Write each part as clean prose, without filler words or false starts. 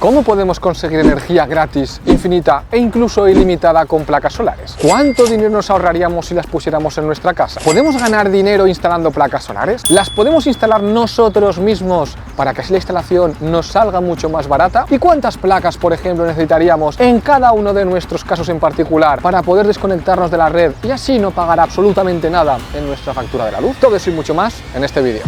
¿Cómo podemos conseguir energía gratis, infinita e incluso ilimitada con placas solares? ¿Cuánto dinero nos ahorraríamos si las pusiéramos en nuestra casa? ¿Podemos ganar dinero instalando placas solares? ¿Las podemos instalar nosotros mismos para que así la instalación nos salga mucho más barata? ¿Y cuántas placas, por ejemplo, necesitaríamos en cada uno de nuestros casos en particular para poder desconectarnos de la red y así no pagar absolutamente nada en nuestra factura de la luz? Todo eso y mucho más en este vídeo.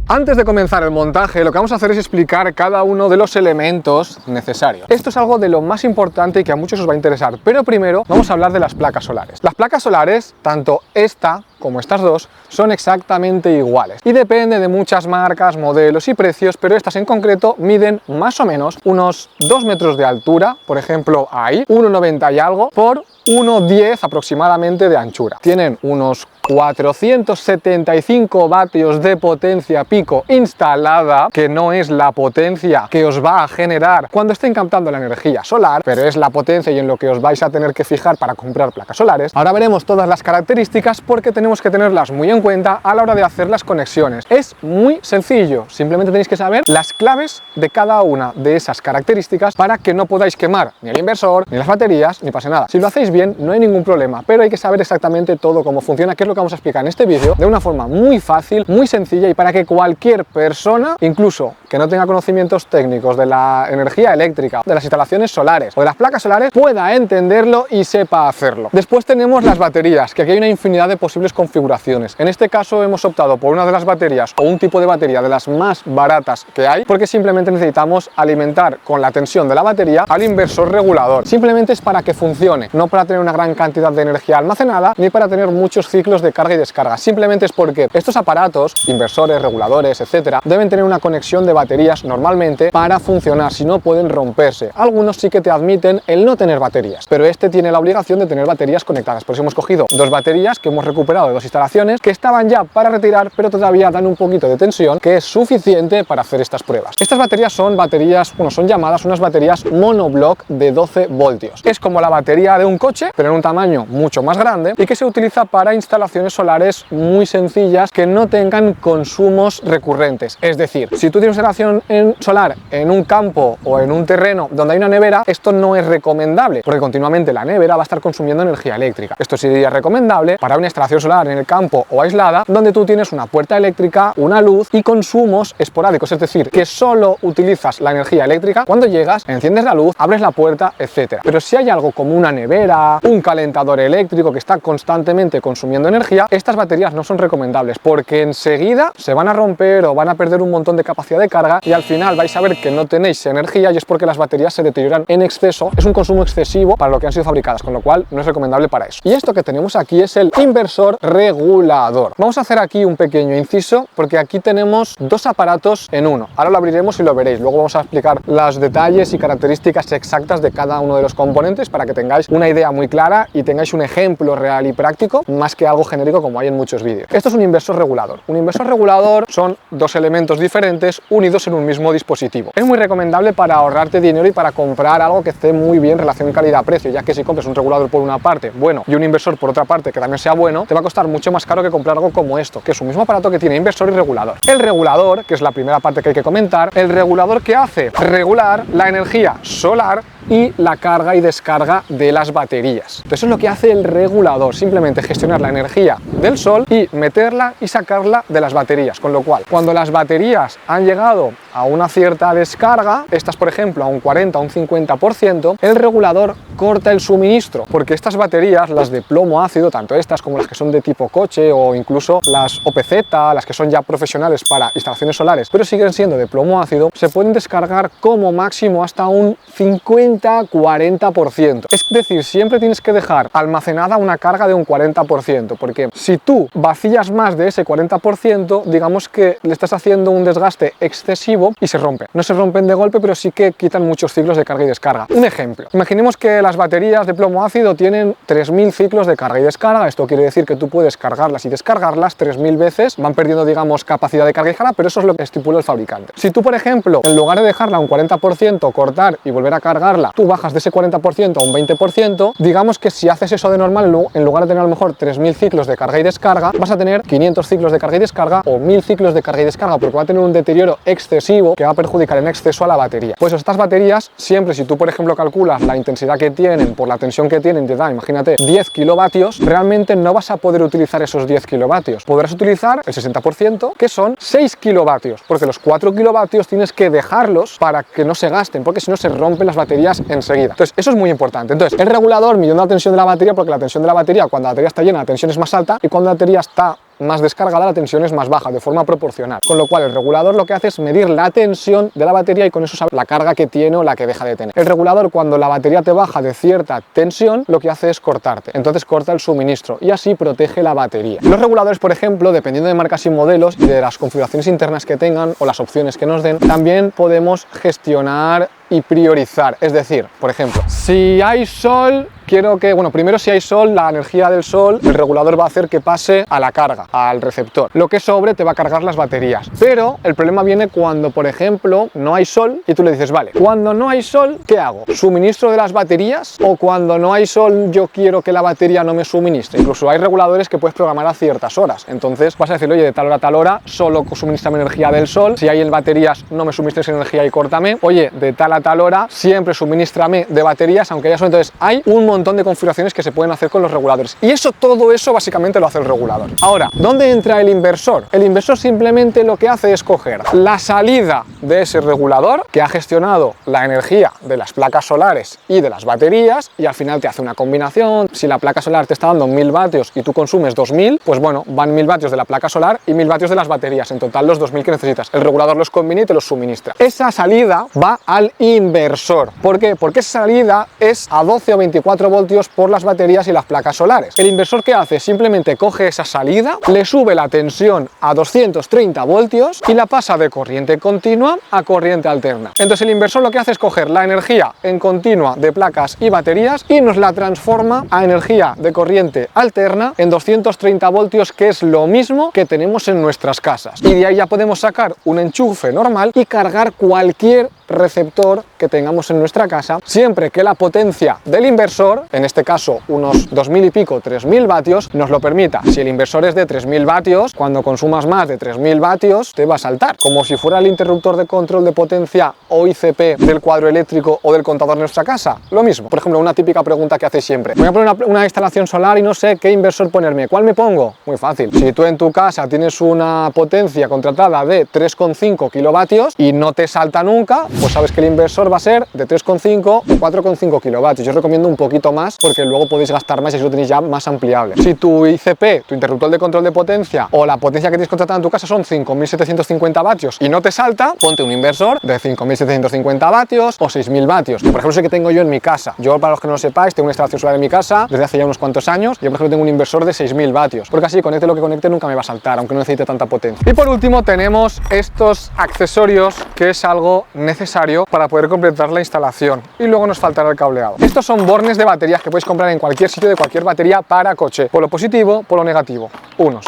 Antes de comenzar el montaje, lo que vamos a hacer es explicar cada uno de los elementos necesarios. Esto es algo de lo más importante y que a muchos os va a interesar, pero primero vamos a hablar de las placas solares. Las placas solares, tanto esta como estas dos, son exactamente iguales y depende de muchas marcas, modelos y precios, pero estas en concreto miden más o menos unos 2 metros de altura, por ejemplo ahí, 1,90 y algo, por 1,10 aproximadamente de anchura. Tienen unos 475 vatios de potencia pico instalada, que no es la potencia que os va a generar cuando estén captando la energía solar, pero es la potencia y en lo que os vais a tener que fijar para comprar placas solares. Ahora veremos todas las características porque tenemos que tenerlas muy en cuenta a la hora de hacer las conexiones. Es muy sencillo, simplemente tenéis que saber las claves de cada una de esas características para que no podáis quemar ni el inversor, ni las baterías, ni pase nada. Si lo hacéis bien, no hay ningún problema, pero hay que saber exactamente todo cómo funciona, que es lo que vamos a explicar en este vídeo de una forma muy fácil, muy sencilla y para que cualquier persona, incluso que no tenga conocimientos técnicos de la energía eléctrica, de las instalaciones solares o de las placas solares, pueda entenderlo y sepa hacerlo. Después tenemos las baterías, que aquí hay una infinidad de posibles configuraciones. En este caso hemos optado por una de las baterías o un tipo de batería de las más baratas que hay, porque simplemente necesitamos alimentar con la tensión de la batería al inversor regulador. Simplemente es para que funcione, no para tener una gran cantidad de energía almacenada ni para tener muchos ciclos de carga y descarga. Simplemente es porque estos aparatos, inversores, reguladores, etcétera, deben tener una conexión de baterías normalmente para funcionar, si no pueden romperse. Algunos sí que te admiten el no tener baterías, pero este tiene la obligación de tener baterías conectadas. Por eso hemos cogido dos baterías que hemos recuperado de dos instalaciones que estaban ya para retirar, pero todavía dan un poquito de tensión, que es suficiente para hacer estas pruebas. Estas baterías son baterías, bueno, son llamadas unas baterías monoblock de 12 voltios. Es como la batería de un coche, pero en un tamaño mucho más grande y que se utiliza para instalaciones solares muy sencillas que no tengan consumos recurrentes. Es decir, si tú tienes una instalación solar en un campo o en un terreno donde hay una nevera, esto no es recomendable porque continuamente la nevera va a estar consumiendo energía eléctrica. Esto sería recomendable para una instalación solar en el campo o aislada donde tú tienes una puerta eléctrica, una luz y consumos esporádicos, es decir, que solo utilizas la energía eléctrica cuando llegas, enciendes la luz, abres la puerta, etcétera. Pero si hay algo como una nevera, un calentador eléctrico que está constantemente consumiendo energía, estas baterías no son recomendables porque enseguida se van a romper o van a perder un montón de capacidad de carga y al final vais a ver que no tenéis energía y es porque las baterías se deterioran en exceso. Es un consumo excesivo para lo que han sido fabricadas, con lo cual no es recomendable para eso. Y esto que tenemos aquí es el inversor regulador. Vamos a hacer aquí un pequeño inciso porque aquí tenemos dos aparatos en uno. Ahora lo abriremos y lo veréis. Luego vamos a explicar los detalles y características exactas de cada uno de los componentes para que tengáis una idea muy clara y tengáis un ejemplo real y práctico más que algo genérico como hay en muchos vídeos. Esto es un inversor regulador. Un inversor regulador son dos elementos diferentes unidos en un mismo dispositivo. Es muy recomendable para ahorrarte dinero y para comprar algo que esté muy bien relación calidad-precio, ya que si compras un regulador por una parte bueno y un inversor por otra parte que también sea bueno, te va a costar mucho más caro que comprar algo como esto, que es un mismo aparato que tiene inversor y regulador. El regulador, que es la primera parte que hay que comentar, el regulador ¿qué hace? Regular la energía solar y la carga y descarga de las baterías. Entonces eso es lo que hace el regulador, simplemente gestionar la energía del sol y meterla y sacarla de las baterías, con lo cual cuando las baterías han llegado a una cierta descarga, estas por ejemplo a un 40 o un 50%, el regulador corta el suministro, porque estas baterías, las de plomo ácido, tanto estas como las que son de tipo coche o incluso las OPZ, las que son ya profesionales para instalaciones solares, pero siguen siendo de plomo ácido, se pueden descargar como máximo hasta un 50-40%. Es decir, siempre tienes que dejar almacenada una carga de un 40%, porque si tú vacías más de ese 40%, digamos que le estás haciendo un desgaste excesivo y se rompen. No se rompen de golpe, pero sí que quitan muchos ciclos de carga y descarga. Un ejemplo, imaginemos que las baterías de plomo ácido tienen 3000 ciclos de carga y descarga. Esto quiere decir que tú puedes cargarlas y descargarlas 3000 veces, van perdiendo, digamos, capacidad de carga y descarga, pero eso es lo que estipula el fabricante. Si tú, por ejemplo, en lugar de dejarla a un 40%, cortar y volver a cargarla, tú bajas de ese 40% a un 20%, digamos que si haces eso de normal, en lugar de tener a lo mejor 3000 ciclos de carga y descarga, vas a tener 500 ciclos de carga y descarga o 1000 ciclos de carga y descarga, porque va a tener un deterioro excesivo negativo que va a perjudicar en exceso a la batería. Pues estas baterías, siempre si tú por ejemplo calculas la intensidad que tienen por la tensión que tienen, te da, imagínate, 10 kilovatios, realmente no vas a poder utilizar esos 10 kilovatios. Podrás utilizar el 60%, que son 6 kilovatios, porque los 4 kilovatios tienes que dejarlos para que no se gasten, porque si no se rompen las baterías enseguida. Entonces, eso es muy importante. Entonces, el regulador midiendo la tensión de la batería, porque la tensión de la batería, cuando la batería está llena, la tensión es más alta, y cuando la batería está más descargada, la tensión es más baja, de forma proporcional. Con lo cual, el regulador lo que hace es medir la tensión de la batería y con eso sabe la carga que tiene o la que deja de tener. El regulador, cuando la batería te baja de cierta tensión, lo que hace es cortarte. Entonces corta el suministro y así protege la batería. Los reguladores, por ejemplo, dependiendo de marcas y modelos y de las configuraciones internas que tengan o las opciones que nos den, también podemos gestionar y priorizar. Es decir, por ejemplo, si hay sol, quiero que, bueno, primero si hay sol, la energía del sol, el regulador va a hacer que pase a la carga, al receptor. Lo que sobre te va a cargar las baterías. Pero el problema viene cuando, por ejemplo, no hay sol y tú le dices, vale, cuando no hay sol, ¿qué hago? ¿Suministro de las baterías? O cuando no hay sol, yo quiero que la batería no me suministre. Incluso hay reguladores que puedes programar a ciertas horas. Entonces vas a decir, oye, de tal hora a tal hora, solo suministrame energía del sol. Si hay en baterías, no me suministres energía y córtame. Oye, de tal a tal hora, siempre suministrame de baterías, aunque haya sol. Entonces hay un montón de configuraciones que se pueden hacer con los reguladores. Y todo eso básicamente lo hace el regulador. Ahora, ¿dónde entra el inversor? El inversor simplemente lo que hace es coger la salida de ese regulador que ha gestionado la energía de las placas solares y de las baterías y al final te hace una combinación. Si la placa solar te está dando 1000 vatios y tú consumes 2000, pues bueno, van 1000 vatios de la placa solar y 1000 vatios de las baterías. En total los 2000 que necesitas. El regulador los combina y te los suministra. Esa salida va al inversor. ¿Por qué? Porque esa salida es a 12 o 24 voltios por las baterías y las placas solares. El inversor, ¿qué hace? Simplemente coge esa salida, le sube la tensión a 230 voltios y la pasa de corriente continua a corriente alterna. Entonces el inversor lo que hace es coger la energía en continua de placas y baterías y nos la transforma a energía de corriente alterna en 230 voltios, que es lo mismo que tenemos en nuestras casas. Y de ahí ya podemos sacar un enchufe normal y cargar cualquier receptor que tengamos en nuestra casa, siempre que la potencia del inversor, en este caso unos 2000 y pico, 3000 vatios, nos lo permita. Si el inversor es de 3000 vatios, cuando consumas más de 3000 vatios, te va a saltar, como si fuera el interruptor de control de potencia o ICP del cuadro eléctrico o del contador de nuestra casa. Lo mismo. Por ejemplo, una típica pregunta que hace siempre: voy a poner una instalación solar y no sé qué inversor ponerme. ¿Cuál me pongo? Muy fácil. Si tú en tu casa tienes una potencia contratada de 3,5 kilovatios y no te salta nunca, pues sabes que el inversor va a ser de 3,5 o 4,5 kilovatios. Yo os recomiendo un poquito más porque luego podéis gastar más y eso lo tenéis ya más ampliable. Si tu ICP, tu interruptor de control de potencia o la potencia que tienes contratada en tu casa son 5.750 vatios y no te salta, ponte un inversor de 5.750 vatios o 6.000 vatios, que por ejemplo es el que tengo yo en mi casa. Yo, para los que no lo sepáis, tengo una instalación solar en mi casa desde hace ya unos cuantos años. Yo por ejemplo tengo un inversor de 6.000 vatios, porque así conecte lo que conecte nunca me va a saltar, aunque no necesite tanta potencia. Y por último tenemos estos accesorios, que es algo necesario para poder completar la instalación, y luego nos faltará el cableado. Estos son bornes de baterías que podéis comprar en cualquier sitio de cualquier batería para coche. Polo positivo, polo negativo, unos.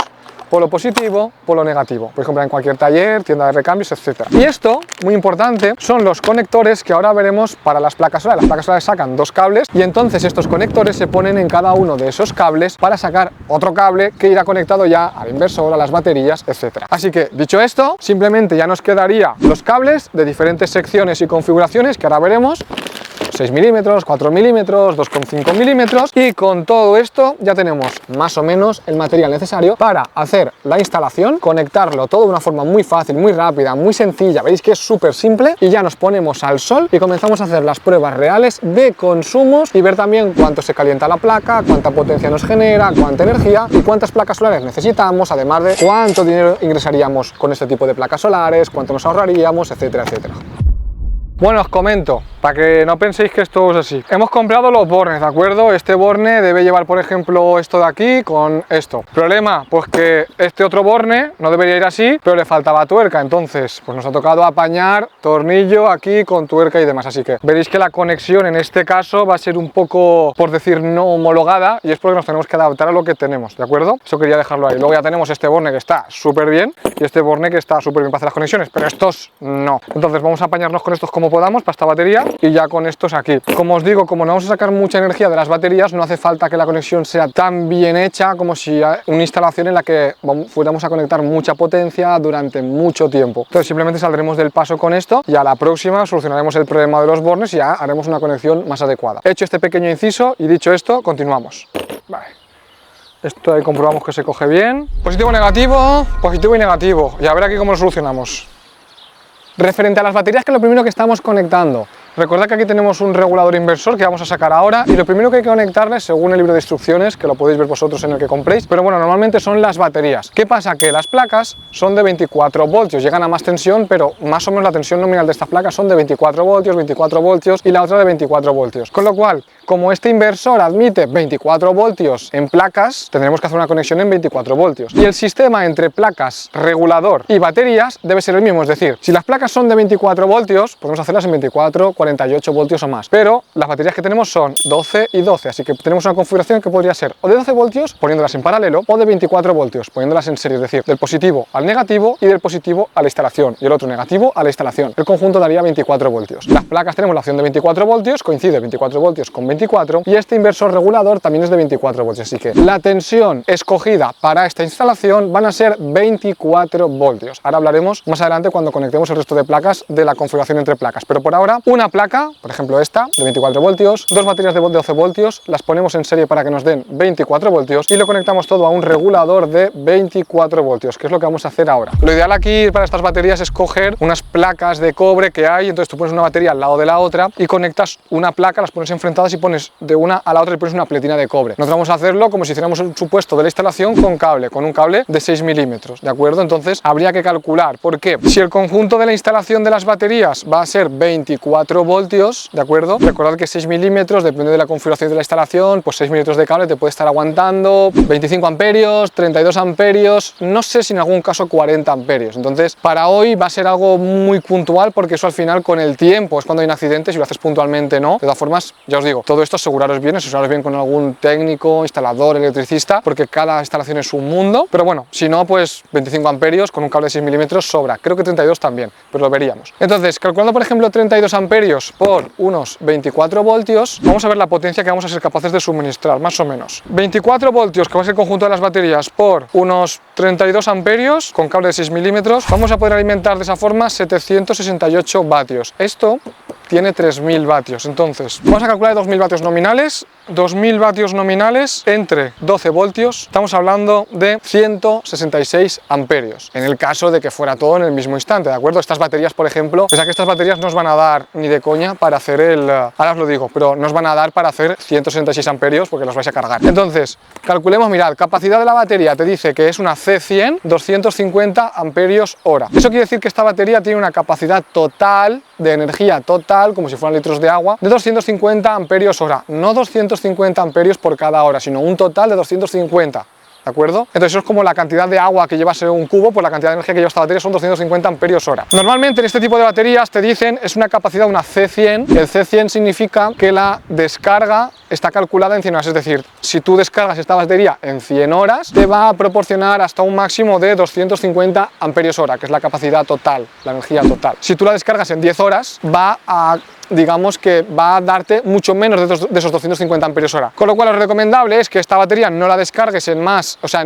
Polo positivo, polo negativo. Podéis comprar en cualquier taller, tienda de recambios, etc. Y esto, muy importante, son los conectores que ahora veremos para las placas solares. Las placas solares sacan dos cables y entonces estos conectores se ponen en cada uno de esos cables para sacar otro cable que irá conectado ya al inversor, a las baterías, etc. Así que, dicho esto, simplemente ya nos quedaría los cables de diferentes secciones y configuraciones que ahora veremos. 6 milímetros, 4 milímetros, 2,5 milímetros, y con todo esto ya tenemos más o menos el material necesario para hacer la instalación, conectarlo todo de una forma muy fácil, muy rápida, muy sencilla. Veis que es súper simple y ya nos ponemos al sol y comenzamos a hacer las pruebas reales de consumos y ver también cuánto se calienta la placa, cuánta potencia nos genera, cuánta energía y cuántas placas solares necesitamos, además de cuánto dinero ingresaríamos con este tipo de placas solares, cuánto nos ahorraríamos, etcétera, etcétera. Bueno, os comento, para que no penséis que esto es así. Hemos comprado los bornes, ¿de acuerdo? Este borne debe llevar, por ejemplo, esto de aquí con esto. Problema, pues que este otro borne no debería ir así, pero le faltaba tuerca. Entonces, pues nos ha tocado apañar tornillo aquí con tuerca y demás. Así que veréis que la conexión en este caso va a ser un poco, por decir, no homologada, y es porque nos tenemos que adaptar a lo que tenemos, ¿de acuerdo? Eso quería dejarlo ahí. Luego ya tenemos este borne que está súper bien y este borne que está súper bien para hacer las conexiones, pero estos no. Entonces vamos a apañarnos con estos como podamos para esta batería. y ya con estos aquí. Como os digo, como no vamos a sacar mucha energía de las baterías, no hace falta que la conexión sea tan bien hecha como si una instalación en la que fuéramos a conectar mucha potencia durante mucho tiempo. Entonces simplemente saldremos del paso con esto y a la próxima solucionaremos el problema de los bornes y ya haremos una conexión más adecuada. Hecho este pequeño inciso y dicho esto, continuamos. Vale. Esto ahí comprobamos que se coge bien. Positivo, positivo y negativo. Y a ver aquí cómo lo solucionamos. Referente a las baterías, que es lo primero que estamos conectando. Recordad que aquí tenemos un regulador inversor que vamos a sacar ahora y lo primero que hay que conectarle, según el libro de instrucciones, que lo podéis ver vosotros en el que compréis, pero bueno, normalmente son las baterías. ¿Qué pasa? Que las placas son de 24 voltios, llegan a más tensión, pero más o menos la tensión nominal de estas placas son de 24 voltios y la otra de 24 voltios. Con lo cual, como este inversor admite 24 voltios en placas, tendremos que hacer una conexión en 24 voltios. Y el sistema entre placas, regulador y baterías debe ser el mismo, es decir, si las placas son de 24 voltios, podemos hacerlas en 24, 48 voltios o más, pero las baterías que tenemos son 12 y 12, así que tenemos una configuración que podría ser o de 12 voltios poniéndolas en paralelo o de 24 voltios poniéndolas en serie, es decir, del positivo al negativo y del positivo a la instalación y el otro negativo a la instalación. El conjunto daría 24 voltios. Las placas tenemos la opción de 24 voltios, coincide 24 voltios con 24 y este inversor regulador también es de 24 voltios, así que la tensión escogida para esta instalación van a ser 24 voltios. Ahora hablaremos más adelante cuando conectemos el resto de placas de la configuración entre placas, pero por ahora una placa, por ejemplo esta, de 24 voltios, dos baterías de 12 voltios, las ponemos en serie para que nos den 24 voltios y lo conectamos todo a un regulador de 24 voltios, que es lo que vamos a hacer ahora. Lo ideal aquí para estas baterías es coger unas placas de cobre que hay, entonces tú pones una batería al lado de la otra y conectas una placa, las pones enfrentadas y pones de una a la otra y pones una pletina de cobre. Nosotros vamos a hacerlo como si hiciéramos el supuesto de la instalación con cable, con un cable de 6 milímetros, ¿de acuerdo? Entonces habría que calcular, ¿por qué? Si el conjunto de la instalación de las baterías va a ser 24 voltios, ¿de acuerdo? Recordad que 6 milímetros, depende de la configuración de la instalación, pues 6 milímetros de cable te puede estar aguantando 25 amperios, 32 amperios, no sé si en algún caso 40 amperios. Entonces, para hoy va a ser algo muy puntual porque eso al final con el tiempo es cuando hay un accidente, si lo haces puntualmente no. De todas formas, ya os digo, todo esto aseguraros bien con algún técnico, instalador, electricista, porque cada instalación es un mundo. Pero bueno, si no, pues 25 amperios con un cable de 6 milímetros sobra. Creo que 32 también, pero lo veríamos. Entonces, calculando por ejemplo 32 amperios por unos 24 voltios, vamos a ver la potencia que vamos a ser capaces de suministrar, más o menos. 24 voltios, que va a ser el conjunto de las baterías, por unos 32 amperios, con cable de 6 milímetros, vamos a poder alimentar de esa forma 768 vatios. Esto tiene 3000 vatios, entonces vamos a calcular 2000 vatios nominales. 2000 vatios nominales entre 12 voltios, estamos hablando de 166 amperios, en el caso de que fuera todo en el mismo instante, ¿de acuerdo? Estas baterías, por ejemplo, pese a que estas baterías no os van a dar ni de coña para hacer ahora os lo digo, pero no os van a dar para hacer 166 amperios porque los vais a cargar. Entonces, calculemos, mirad, capacidad de la batería te dice que es una C100, 250 amperios hora. Eso quiere decir que esta batería tiene una capacidad total de energía total, como si fueran litros de agua, de 250 amperios hora, no 250 amperios por cada hora, sino un total de 250. ¿De acuerdo? Entonces eso es como la cantidad de agua que llevase un cubo, pues la cantidad de energía que lleva esta batería son 250 amperios hora. Normalmente en este tipo de baterías te dicen es una capacidad, una C100. El C100 significa que la descarga está calculada en 100 horas, es decir, si tú descargas esta batería en 100 horas, te va a proporcionar hasta un máximo de 250 amperios hora, que es la capacidad total, la energía total. Si tú la descargas en 10 horas, digamos que va a darte mucho menos de esos 250 amperios hora. Con lo cual lo recomendable es que esta batería no la descargues en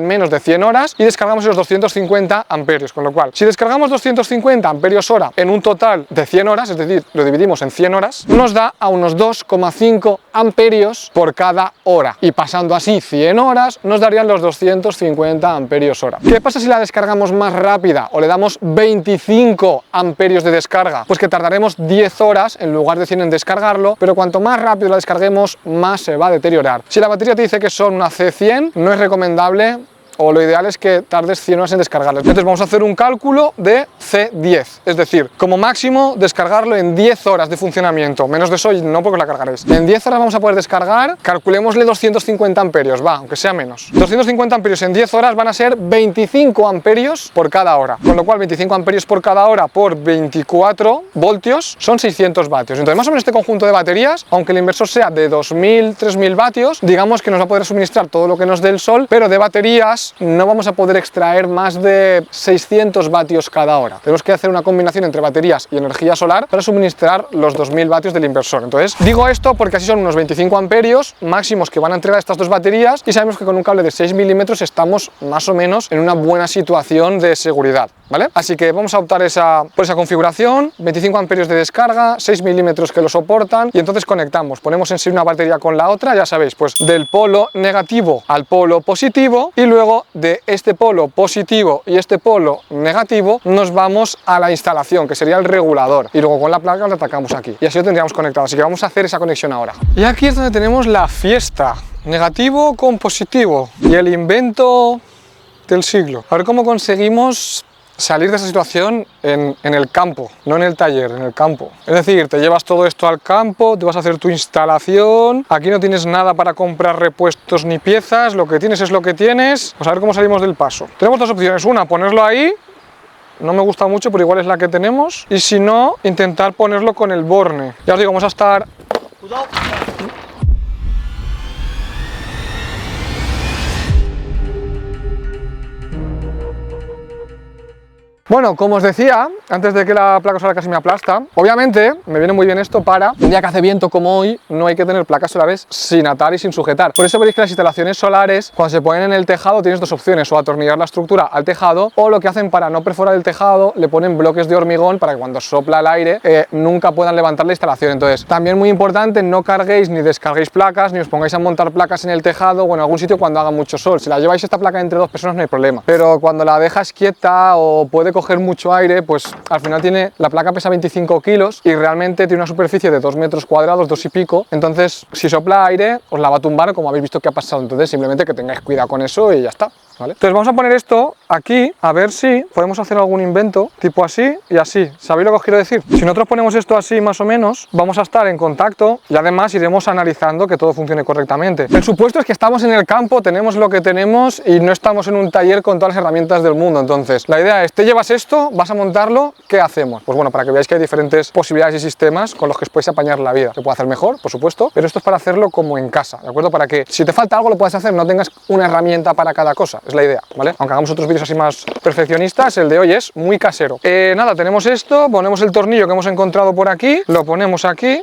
menos de 100 horas y descargamos esos 250 amperios. Con lo cual, si descargamos 250 amperios hora en un total de 100 horas, es decir, lo dividimos en 100 horas, nos da a unos 2,5 amperios por cada hora. Y pasando así 100 horas, nos darían los 250 amperios hora. ¿Qué pasa si la descargamos más rápida o le damos 25 amperios de descarga? Pues que tardaremos 10 horas en lugar de 100 en descargarlo, pero cuanto más rápido la descarguemos, más se va a deteriorar. Si la batería te dice que son una C100, no es recomendable, o lo ideal es que tardes 100 horas en descargarlo. Entonces vamos a hacer un cálculo de C10, es decir, como máximo descargarlo en 10 horas de funcionamiento, menos de eso no porque la cargaréis. En 10 horas vamos a poder descargar, calculémosle 250 amperios, aunque sea menos. 250 amperios en 10 horas van a ser 25 amperios por cada hora, con lo cual 25 amperios por cada hora por 24 voltios son 600 vatios. Entonces más o menos este conjunto de baterías, aunque el inversor sea de 2000, 3000 vatios, digamos que nos va a poder suministrar todo lo que nos dé el sol, pero de baterías entonces no vamos a poder extraer más de 600 vatios cada hora. Tenemos que hacer una combinación entre baterías y energía solar para suministrar los 2000 vatios del inversor. Entonces digo esto porque así son unos 25 amperios máximos que van a entregar estas dos baterías y sabemos que con un cable de 6 milímetros estamos más o menos en una buena situación de seguridad, ¿vale? Así que vamos a optar por esa configuración, 25 amperios de descarga, 6 milímetros que lo soportan y entonces conectamos, ponemos en sí una batería con la otra, ya sabéis, pues del polo negativo al polo positivo y luego de este polo positivo y este polo negativo nos vamos a la instalación, que sería el regulador, y luego con la placa lo atacamos aquí y así lo tendríamos conectado. Así que vamos a hacer esa conexión ahora. Y aquí es donde tenemos la fiesta, negativo con positivo y el invento del siglo. A ver cómo conseguimos salir de esa situación en el campo, no en el taller, en el campo. Es decir, te llevas todo esto al campo, te vas a hacer tu instalación, aquí no tienes nada para comprar repuestos ni piezas, lo que tienes es lo que tienes. Vamos a ver cómo salimos del paso. Tenemos dos opciones, una, ponerlo ahí, no me gusta mucho, pero igual es la que tenemos, y si no, intentar ponerlo con el borne. Ya os digo, vamos a estar... Cuidado. Bueno, como os decía, antes de que la placa solar casi me aplasta, obviamente me viene muy bien esto para un día que hace viento como hoy, no hay que tener placas solares sin atar y sin sujetar. Por eso veréis que las instalaciones solares, cuando se ponen en el tejado, tienes dos opciones, o atornillar la estructura al tejado, o lo que hacen para no perforar el tejado, le ponen bloques de hormigón para que cuando sopla el aire nunca puedan levantar la instalación. Entonces, también muy importante, no carguéis ni descarguéis placas, ni os pongáis a montar placas en el tejado o en algún sitio cuando haga mucho sol. Si la lleváis esta placa entre dos personas no hay problema, pero cuando la dejas quieta o puede coger mucho aire, pues al final la placa pesa 25 kilos y realmente tiene una superficie de 2 metros cuadrados, 2 y pico, entonces si sopla aire os la va a tumbar, como habéis visto que ha pasado. Entonces simplemente que tengáis cuidado con eso y ya está, ¿vale? Entonces vamos a poner esto aquí, a ver si podemos hacer algún invento, tipo así y así. ¿Sabéis lo que os quiero decir? Si nosotros ponemos esto así más o menos, vamos a estar en contacto y además iremos analizando que todo funcione correctamente. El supuesto es que estamos en el campo, tenemos lo que tenemos y no estamos en un taller con todas las herramientas del mundo. Entonces la idea es, te llevas esto, vas a montarlo, ¿qué hacemos? Pues bueno, para que veáis que hay diferentes posibilidades y sistemas con los que os podéis apañar la vida. Se puede hacer mejor, por supuesto, pero esto es para hacerlo como en casa, ¿de acuerdo? Para que si te falta algo lo puedas hacer, no tengas una herramienta para cada cosa, es la idea, ¿vale? Aunque hagamos otros vídeos así más perfeccionistas, el de hoy es muy casero. Nada, tenemos esto, ponemos el tornillo que hemos encontrado por aquí, lo ponemos aquí.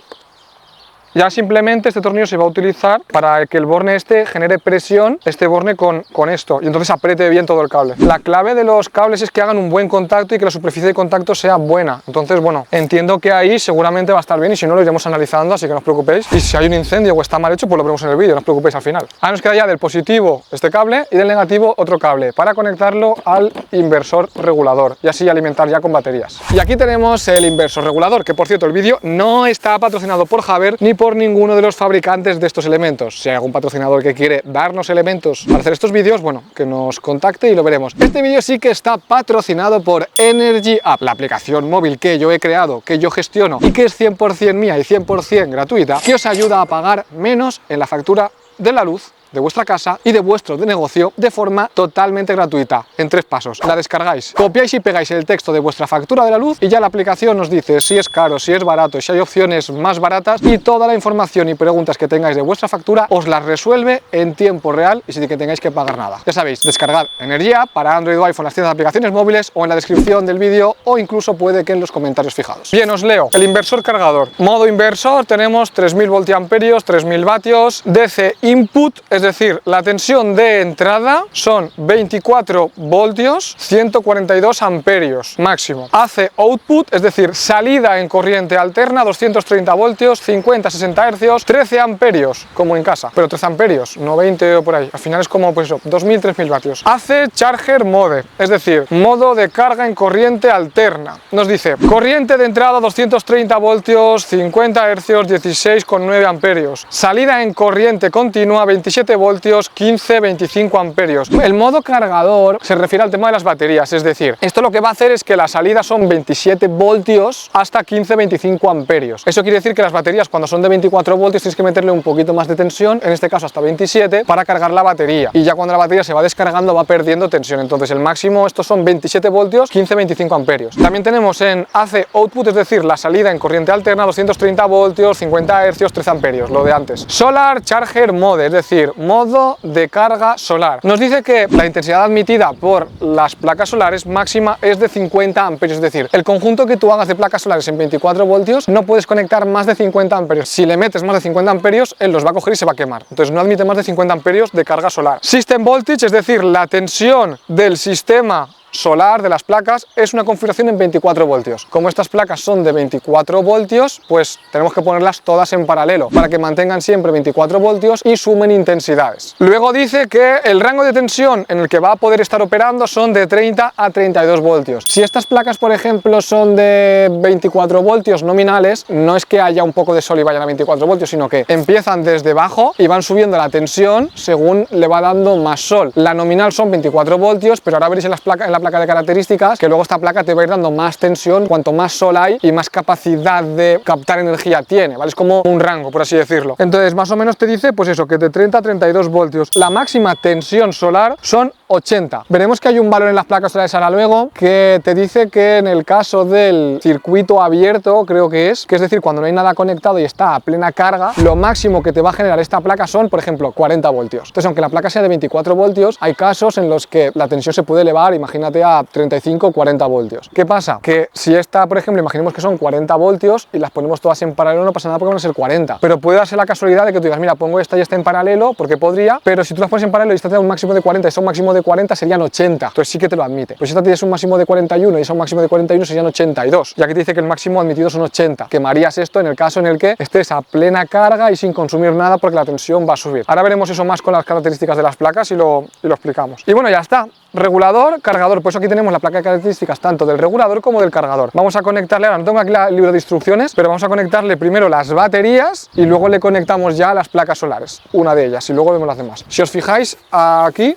Ya simplemente este tornillo se va a utilizar para que el borne genere presión, este borne con esto, y entonces apriete bien todo el cable. La clave de los cables es que hagan un buen contacto y que la superficie de contacto sea buena. Entonces, bueno, entiendo que ahí seguramente va a estar bien y si no lo iremos analizando, así que no os preocupéis. Y si hay un incendio o está mal hecho, pues lo veremos en el vídeo, no os preocupéis al final. Ahora nos queda ya del positivo este cable y del negativo otro cable para conectarlo al inversor regulador y así alimentar ya con baterías. Y aquí tenemos el inversor regulador, que por cierto el vídeo no está patrocinado por Haber ni por ninguno de los fabricantes de estos elementos. Si hay algún patrocinador que quiere darnos elementos para hacer estos vídeos, bueno, que nos contacte y lo veremos. Este vídeo sí que está patrocinado por Energy App, la aplicación móvil que yo he creado, que yo gestiono y que es 100% mía y 100% gratuita, que os ayuda a pagar menos en la factura de la luz de vuestra casa y de vuestro negocio de forma totalmente gratuita, en 3 pasos. La descargáis, copiáis y pegáis el texto de vuestra factura de la luz y ya la aplicación nos dice si es caro, si es barato, si hay opciones más baratas y toda la información y preguntas que tengáis de vuestra factura os las resuelve en tiempo real y sin que tengáis que pagar nada. Ya sabéis, descargad Energy App para Android o iPhone, las tiendas de aplicaciones móviles o en la descripción del vídeo o incluso puede que en los comentarios fijados. Bien, os leo. El inversor cargador. Modo inversor, tenemos 3000 voltiamperios, 3000 vatios, DC input, es decir, la tensión de entrada son 24 voltios, 142 amperios máximo. AC output, es decir, salida en corriente alterna, 230 voltios, 50-60 hercios, 13 amperios, como en casa, pero 13 amperios, no 20 o por ahí. Al final es como, pues eso, 2000-3000 vatios. AC charger mode, es decir, modo de carga en corriente alterna. Nos dice, corriente de entrada 230 voltios, 50 hercios, 16,9 amperios. Salida en corriente continua, 27 voltios, 15-25 amperios. El modo cargador se refiere al tema de las baterías, es decir, esto lo que va a hacer es que la salida son 27 voltios hasta 15-25 amperios. Eso quiere decir que las baterías cuando son de 24 voltios tienes que meterle un poquito más de tensión, en este caso hasta 27, para cargar la batería. Y ya cuando la batería se va descargando va perdiendo tensión. Entonces el máximo, estos son 27 voltios, 15-25 amperios. También tenemos en AC output, es decir, la salida en corriente alterna, 230 voltios, 50 hercios, 13 amperios, lo de antes. Solar charger mode, es decir, modo de carga solar. Nos dice que la intensidad admitida por las placas solares máxima es de 50 amperios, es decir, el conjunto que tú hagas de placas solares en 24 voltios no puedes conectar más de 50 amperios. Si le metes más de 50 amperios, él los va a coger y se va a quemar. Entonces no admite más de 50 amperios de carga solar. System voltage, es decir, la tensión del sistema solar de las placas, es una configuración en 24 voltios. Como estas placas son de 24 voltios, pues tenemos que ponerlas todas en paralelo para que mantengan siempre 24 voltios y sumen intensidades. Luego dice que el rango de tensión en el que va a poder estar operando son de 30 a 32 voltios. Si estas placas, por ejemplo, son de 24 voltios nominales, no es que haya un poco de sol y vayan a 24 voltios, sino que empiezan desde bajo y van subiendo la tensión según le va dando más sol. La nominal son 24 voltios, pero ahora veréis en la placa de características que luego esta placa te va a ir dando más tensión cuanto más sol hay y más capacidad de captar energía tiene, ¿vale? Es como un rango, por así decirlo. Entonces más o menos te dice pues eso, que de 30 a 32 voltios. La máxima tensión solar son 80. Veremos que hay un valor en las placas solares ahora luego que te dice que en el caso del circuito abierto, creo que es decir, cuando no hay nada conectado y está a plena carga, lo máximo que te va a generar esta placa son, por ejemplo, 40 voltios. Entonces, aunque la placa sea de 24 voltios, hay casos en los que la tensión se puede elevar, imagínate, a 35 o 40 voltios. ¿Qué pasa? Que si esta, por ejemplo, imaginemos que son 40 voltios y las ponemos todas en paralelo, no pasa nada porque van a ser 40. Pero puede darse la casualidad de que tú digas, mira, pongo esta y esta en paralelo, porque podría, pero si tú las pones en paralelo y esta te da un máximo de 40 y son un máximo de 40, serían 80. Entonces sí que te lo admite. Pues si esta tienes un máximo de 41 y es un máximo de 41, serían 82. Ya que te dice que el máximo admitido son 80. Quemarías esto en el caso en el que estés a plena carga y sin consumir nada porque la tensión va a subir. Ahora veremos eso más con las características de las placas y lo explicamos. Y bueno, ya está. Regulador, cargador, pues aquí tenemos la placa de características tanto del regulador como del cargador. Vamos a conectarle, ahora no tengo aquí el libro de instrucciones, pero vamos a conectarle primero las baterías y luego le conectamos ya las placas solares, una de ellas, y luego vemos las demás. Si os fijáis, aquí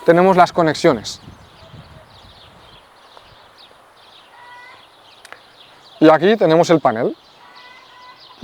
tenemos las conexiones. Y aquí tenemos el panel.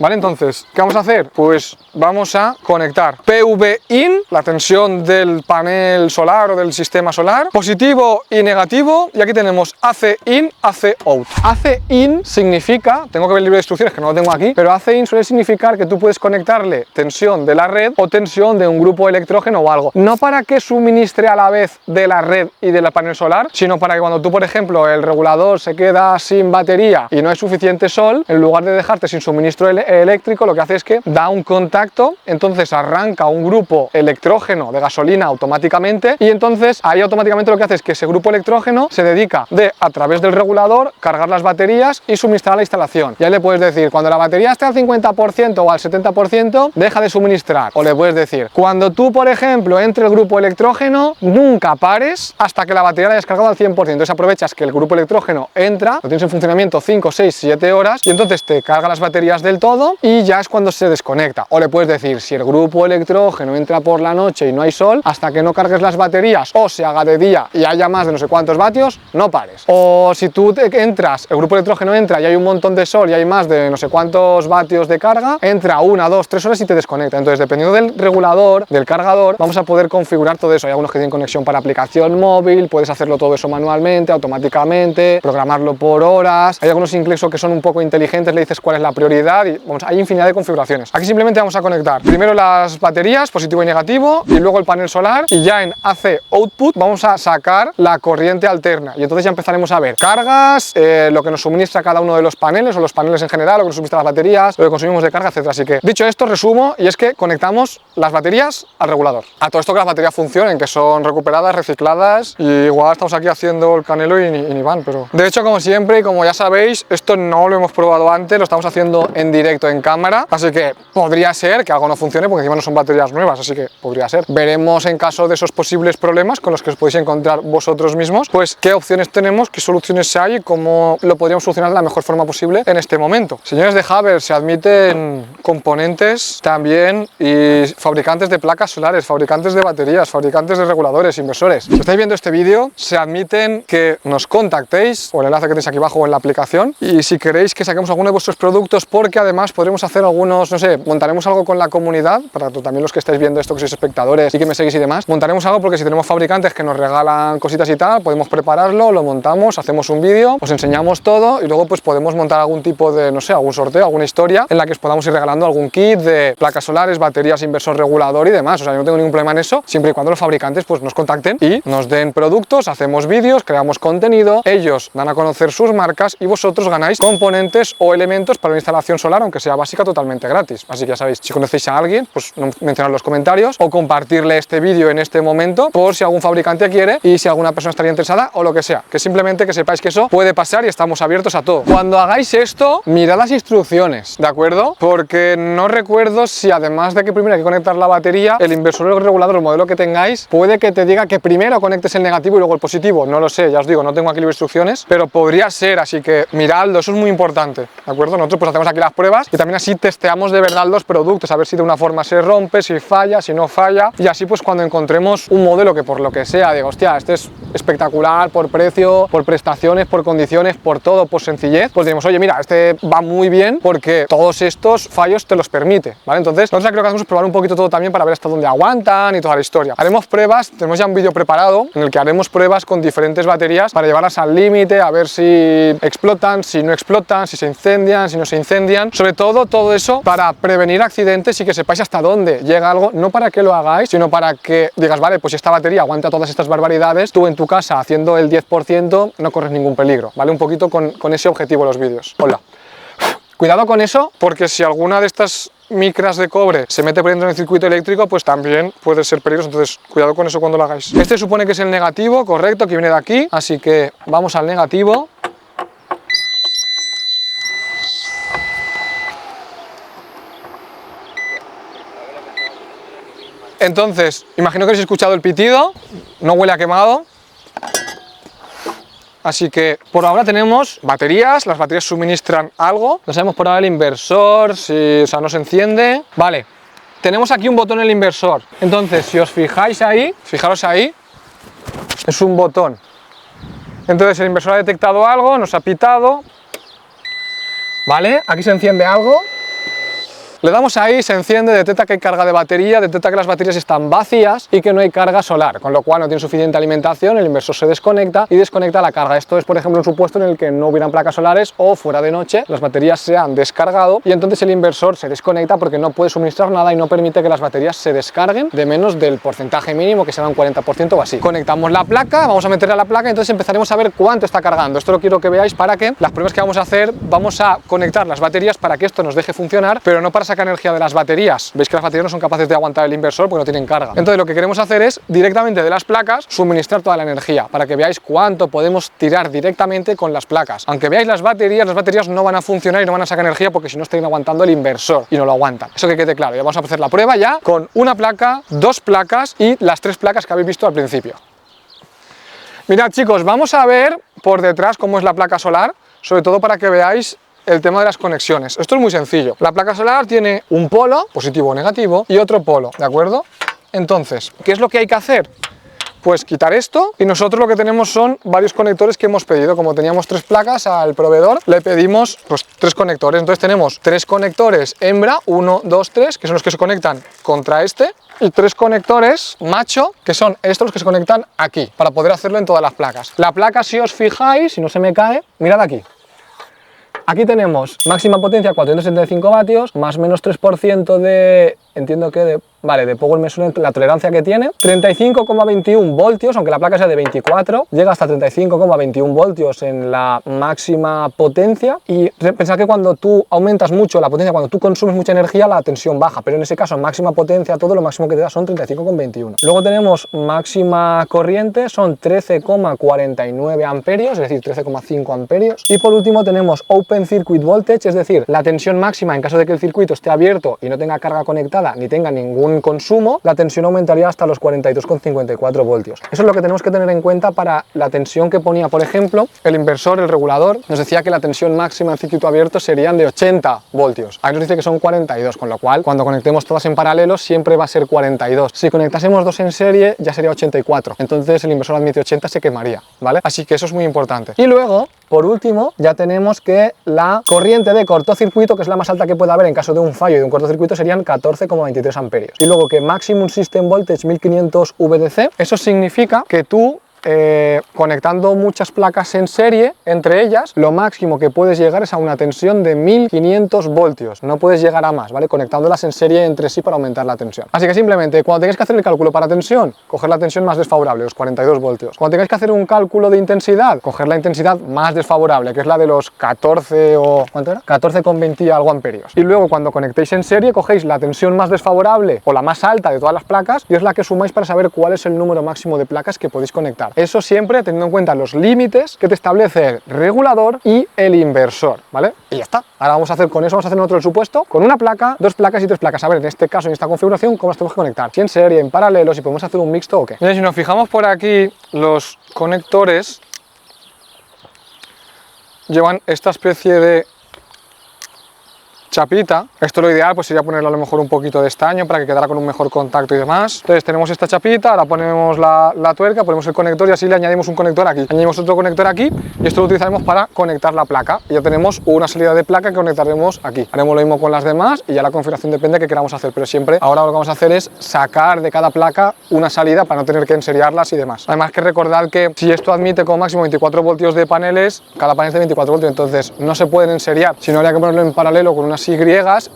Vale, entonces, ¿qué vamos a hacer? Pues vamos a conectar PV in, la tensión del panel solar o del sistema solar, positivo y negativo, y aquí tenemos AC in, AC out. AC in significa, tengo que ver el libro de instrucciones que no lo tengo aquí, pero AC in suele significar que tú puedes conectarle tensión de la red o tensión de un grupo electrógeno o algo. No para que suministre a la vez de la red y del panel solar, sino para que cuando tú, por ejemplo, el regulador se queda sin batería y no hay suficiente sol, en lugar de dejarte sin suministro eléctrico, lo que hace es que da un contacto, entonces arranca un grupo electrógeno de gasolina automáticamente y entonces ahí automáticamente lo que hace es que ese grupo electrógeno se dedica a través del regulador, cargar las baterías y suministrar a la instalación. Y ahí le puedes decir, cuando la batería esté al 50% o al 70%, deja de suministrar. O le puedes decir, cuando tú, por ejemplo, entre el grupo electrógeno, nunca pares hasta que la batería la hayas cargado al 100%. Entonces aprovechas que el grupo electrógeno entra, lo tienes en funcionamiento 5, 6, 7 horas y entonces te carga las baterías del todo y ya es cuando se desconecta. O le puedes decir, si el grupo electrógeno entra por la noche y no hay sol, hasta que no cargues las baterías o se haga de día y haya más de no sé cuántos vatios, no pares. O si tú entras, el grupo electrógeno entra y hay un montón de sol y hay más de no sé cuántos vatios de carga, entra 1, 2, 3 horas y te desconecta. Entonces, dependiendo del regulador, del cargador, vamos a poder configurar todo eso. Hay algunos que tienen conexión para aplicación móvil, puedes hacerlo todo eso manualmente, automáticamente, programarlo por horas. Hay algunos incluso que son un poco inteligentes, le dices cuál es la prioridad y hay infinidad de configuraciones. Aquí simplemente vamos a conectar primero las baterías, positivo y negativo, y luego el panel solar, y ya en AC output vamos a sacar la corriente alterna y entonces ya empezaremos a ver cargas, lo que nos suministra cada uno de los paneles o los paneles en general, lo que nos suministra las baterías, lo que consumimos de carga, etcétera. Así que dicho esto, resumo, y es que conectamos las baterías al regulador. A todo esto que las baterías funcionen, que son recuperadas, recicladas, y igual estamos aquí haciendo el canelo y ni van, pero de hecho, como siempre y como ya sabéis, esto no lo hemos probado antes, lo estamos haciendo en directo en cámara, así que podría ser que algo no funcione porque encima no son baterías nuevas, así que podría ser. Veremos en caso de esos posibles problemas con los que os podéis encontrar vosotros mismos, pues qué opciones tenemos, qué soluciones hay y cómo lo podríamos solucionar de la mejor forma posible en este momento. Señores de Haber, se admiten componentes también y fabricantes de placas solares, fabricantes de baterías, fabricantes de reguladores, inversores. Si estáis viendo este vídeo, se admiten que nos contactéis o el enlace que tenéis aquí abajo o en la aplicación, y si queréis que saquemos alguno de vuestros productos, porque además además podremos hacer algunos, no sé, montaremos algo con la comunidad, para también los que estáis viendo esto, que sois espectadores y que me seguís y demás, montaremos algo porque si tenemos fabricantes que nos regalan cositas y tal, podemos prepararlo, lo montamos, hacemos un vídeo, os enseñamos todo y luego pues podemos montar algún tipo de, no sé, algún sorteo, alguna historia en la que os podamos ir regalando algún kit de placas solares, baterías, inversor regulador y demás. O sea, yo no tengo ningún problema en eso, siempre y cuando los fabricantes pues nos contacten y nos den productos, hacemos vídeos, creamos contenido, ellos dan a conocer sus marcas y vosotros ganáis componentes o elementos para una instalación solar, aunque sea básica, totalmente gratis. Así que ya sabéis, si conocéis a alguien, pues mencionad en los comentarios o compartirle este vídeo en este momento por si algún fabricante quiere y si alguna persona estaría interesada o lo que sea. Que simplemente que sepáis que eso puede pasar y estamos abiertos a todo. Cuando hagáis esto, mirad las instrucciones, ¿de acuerdo? Porque no recuerdo si además de que primero hay que conectar la batería, el inversor o el regulador, el modelo que tengáis, puede que te diga que primero conectes el negativo y luego el positivo. No lo sé, ya os digo, no tengo aquí las instrucciones, pero podría ser, así que miradlo, eso es muy importante, ¿de acuerdo? Nosotros pues hacemos aquí las pruebas y también así testeamos de verdad los productos, a ver si de una forma se rompe, si falla, si no falla, y así pues cuando encontremos un modelo que por lo que sea, digo, hostia, este es espectacular por precio, por prestaciones, por condiciones, por todo, por sencillez, pues decimos, oye, mira, este va muy bien porque todos estos fallos te los permite, ¿vale? Entonces, nosotros creo que hacemos probar un poquito todo también para ver hasta dónde aguantan y toda la historia. Haremos pruebas, tenemos ya un vídeo preparado en el que haremos pruebas con diferentes baterías para llevarlas al límite, a ver si explotan, si no explotan, si se incendian, si no se incendian, sobre todo eso para prevenir accidentes y que sepáis hasta dónde llega algo, no para que lo hagáis, sino para que digas, vale, pues si esta batería aguanta todas estas barbaridades, tú en tu casa haciendo el 10% no corres ningún peligro, ¿vale? Un poquito con ese objetivo los vídeos. Hola. Cuidado con eso, porque si alguna de estas micras de cobre se mete por dentro del circuito eléctrico, pues también puede ser peligroso, entonces cuidado con eso cuando lo hagáis. Este supone que es el negativo, correcto, que viene de aquí, así que vamos al negativo. Entonces, imagino que habéis escuchado el pitido, no huele a quemado. Así que por ahora tenemos baterías, las baterías suministran algo, no sabemos por ahora el inversor, si, o sea, no se enciende. Vale, tenemos aquí un botón en el inversor, entonces si os fijáis ahí, fijaros ahí, es un botón. Entonces el inversor ha detectado algo, nos ha pitado, vale, aquí se enciende algo. Le damos ahí, se enciende, detecta que hay carga de batería, detecta que las baterías están vacías y que no hay carga solar, con lo cual no tiene suficiente alimentación, el inversor se desconecta y desconecta la carga. Esto es, por ejemplo, un supuesto en el que no hubieran placas solares o fuera de noche, las baterías se han descargado y entonces el inversor se desconecta porque no puede suministrar nada y no permite que las baterías se descarguen de menos del porcentaje mínimo, que será un 40% o así. Conectamos la placa, vamos a meterle a la placa y entonces empezaremos a ver cuánto está cargando. Esto lo quiero que veáis para que las pruebas que vamos a hacer, vamos a conectar las baterías para que esto nos deje funcionar, pero no para sacar energía de las baterías. Veis que las baterías no son capaces de aguantar el inversor porque no tienen carga. Entonces lo que queremos hacer es directamente de las placas suministrar toda la energía para que veáis cuánto podemos tirar directamente con las placas. Aunque veáis las baterías no van a funcionar y no van a sacar energía porque si no estarían aguantando el inversor y no lo aguantan. Eso que quede claro. Ya vamos a hacer la prueba ya con una placa, dos placas y las tres placas que habéis visto al principio. Mirad, chicos, vamos a ver por detrás cómo es la placa solar, sobre todo para que veáis el tema de las conexiones. Esto es muy sencillo. La placa solar tiene un polo, positivo o negativo, y otro polo, ¿de acuerdo? Entonces, ¿qué es lo que hay que hacer? Pues quitar esto y nosotros lo que tenemos son varios conectores que hemos pedido. Como teníamos tres placas al proveedor, le pedimos pues tres conectores. Entonces tenemos tres conectores hembra, 1, 2, 3, que son los que se conectan contra este, y tres conectores macho, que son estos los que se conectan aquí, para poder hacerlo en todas las placas. La placa, si os fijáis, si no se me cae, mirad aquí. Aquí tenemos máxima potencia 475 vatios, más menos 3% de, entiendo que de Power Measurement, la tolerancia que tiene, 35,21 voltios, aunque la placa sea de 24, llega hasta 35,21 voltios en la máxima potencia. Y pensad que cuando tú aumentas mucho la potencia, cuando tú consumes mucha energía, la tensión baja, pero en ese caso en máxima potencia todo lo máximo que te da son 35,21. Luego tenemos máxima corriente, son 13,49 amperios, es decir, 13,5 amperios. Y por último tenemos Open Circuit Voltage, es decir, la tensión máxima en caso de que el circuito esté abierto y no tenga carga conectada ni tenga ningún consumo, la tensión aumentaría hasta los 42,54 voltios. Eso es lo que tenemos que tener en cuenta para la tensión que ponía, por ejemplo, el inversor, el regulador, nos decía que la tensión máxima en circuito abierto serían de 80 voltios. Ahí nos dice que son 42, con lo cual, cuando conectemos todas en paralelo, siempre va a ser 42. Si conectásemos dos en serie, ya sería 84. Entonces el inversor admite 80, se quemaría, ¿vale? Así que eso es muy importante. Y luego por último, ya tenemos que la corriente de cortocircuito, que es la más alta que puede haber en caso de un fallo de un cortocircuito, serían 14,23 amperios. Y luego que Maximum System Voltage 1500 VDC, eso significa que tú conectando muchas placas en serie entre ellas, lo máximo que puedes llegar es a una tensión de 1500 voltios, no puedes llegar a más, ¿vale? Conectándolas en serie entre sí para aumentar la tensión. Así que simplemente cuando tengáis que hacer el cálculo para tensión, coger la tensión más desfavorable, los 42 voltios. Cuando tengáis que hacer un cálculo de intensidad, coger la intensidad más desfavorable, que es la de los 14 o... ¿cuánto era? 14,20 y algo amperios. Y luego cuando conectéis en serie, cogéis la tensión más desfavorable o la más alta de todas las placas y es la que sumáis para saber cuál es el número máximo de placas que podéis conectar. Eso siempre teniendo en cuenta los límites que te establece el regulador y el inversor, ¿vale? Y ya está. Ahora vamos a hacer con eso, vamos a hacer otro el supuesto, con una placa, dos placas y tres placas. A ver, en este caso, en esta configuración, ¿cómo las tenemos que conectar? Si en serie, en paralelo, si podemos hacer un mixto o qué. Mira, si nos fijamos por aquí, los conectores llevan esta especie de chapita. Esto lo ideal pues sería ponerle a lo mejor un poquito de estaño para que quedara con un mejor contacto y demás. Entonces tenemos esta chapita, ahora ponemos la tuerca, ponemos el conector y así le añadimos un conector aquí. Añadimos otro conector aquí y esto lo utilizaremos para conectar la placa. Y ya tenemos una salida de placa que conectaremos aquí. Haremos lo mismo con las demás y ya la configuración depende de qué queramos hacer, pero siempre ahora lo que vamos a hacer es sacar de cada placa una salida para no tener que enseriarlas y demás. Además que recordad que si esto admite como máximo 24 voltios de paneles, cada panel es de 24 voltios, entonces no se pueden enseriar, sino habría que ponerlo en paralelo con unas Y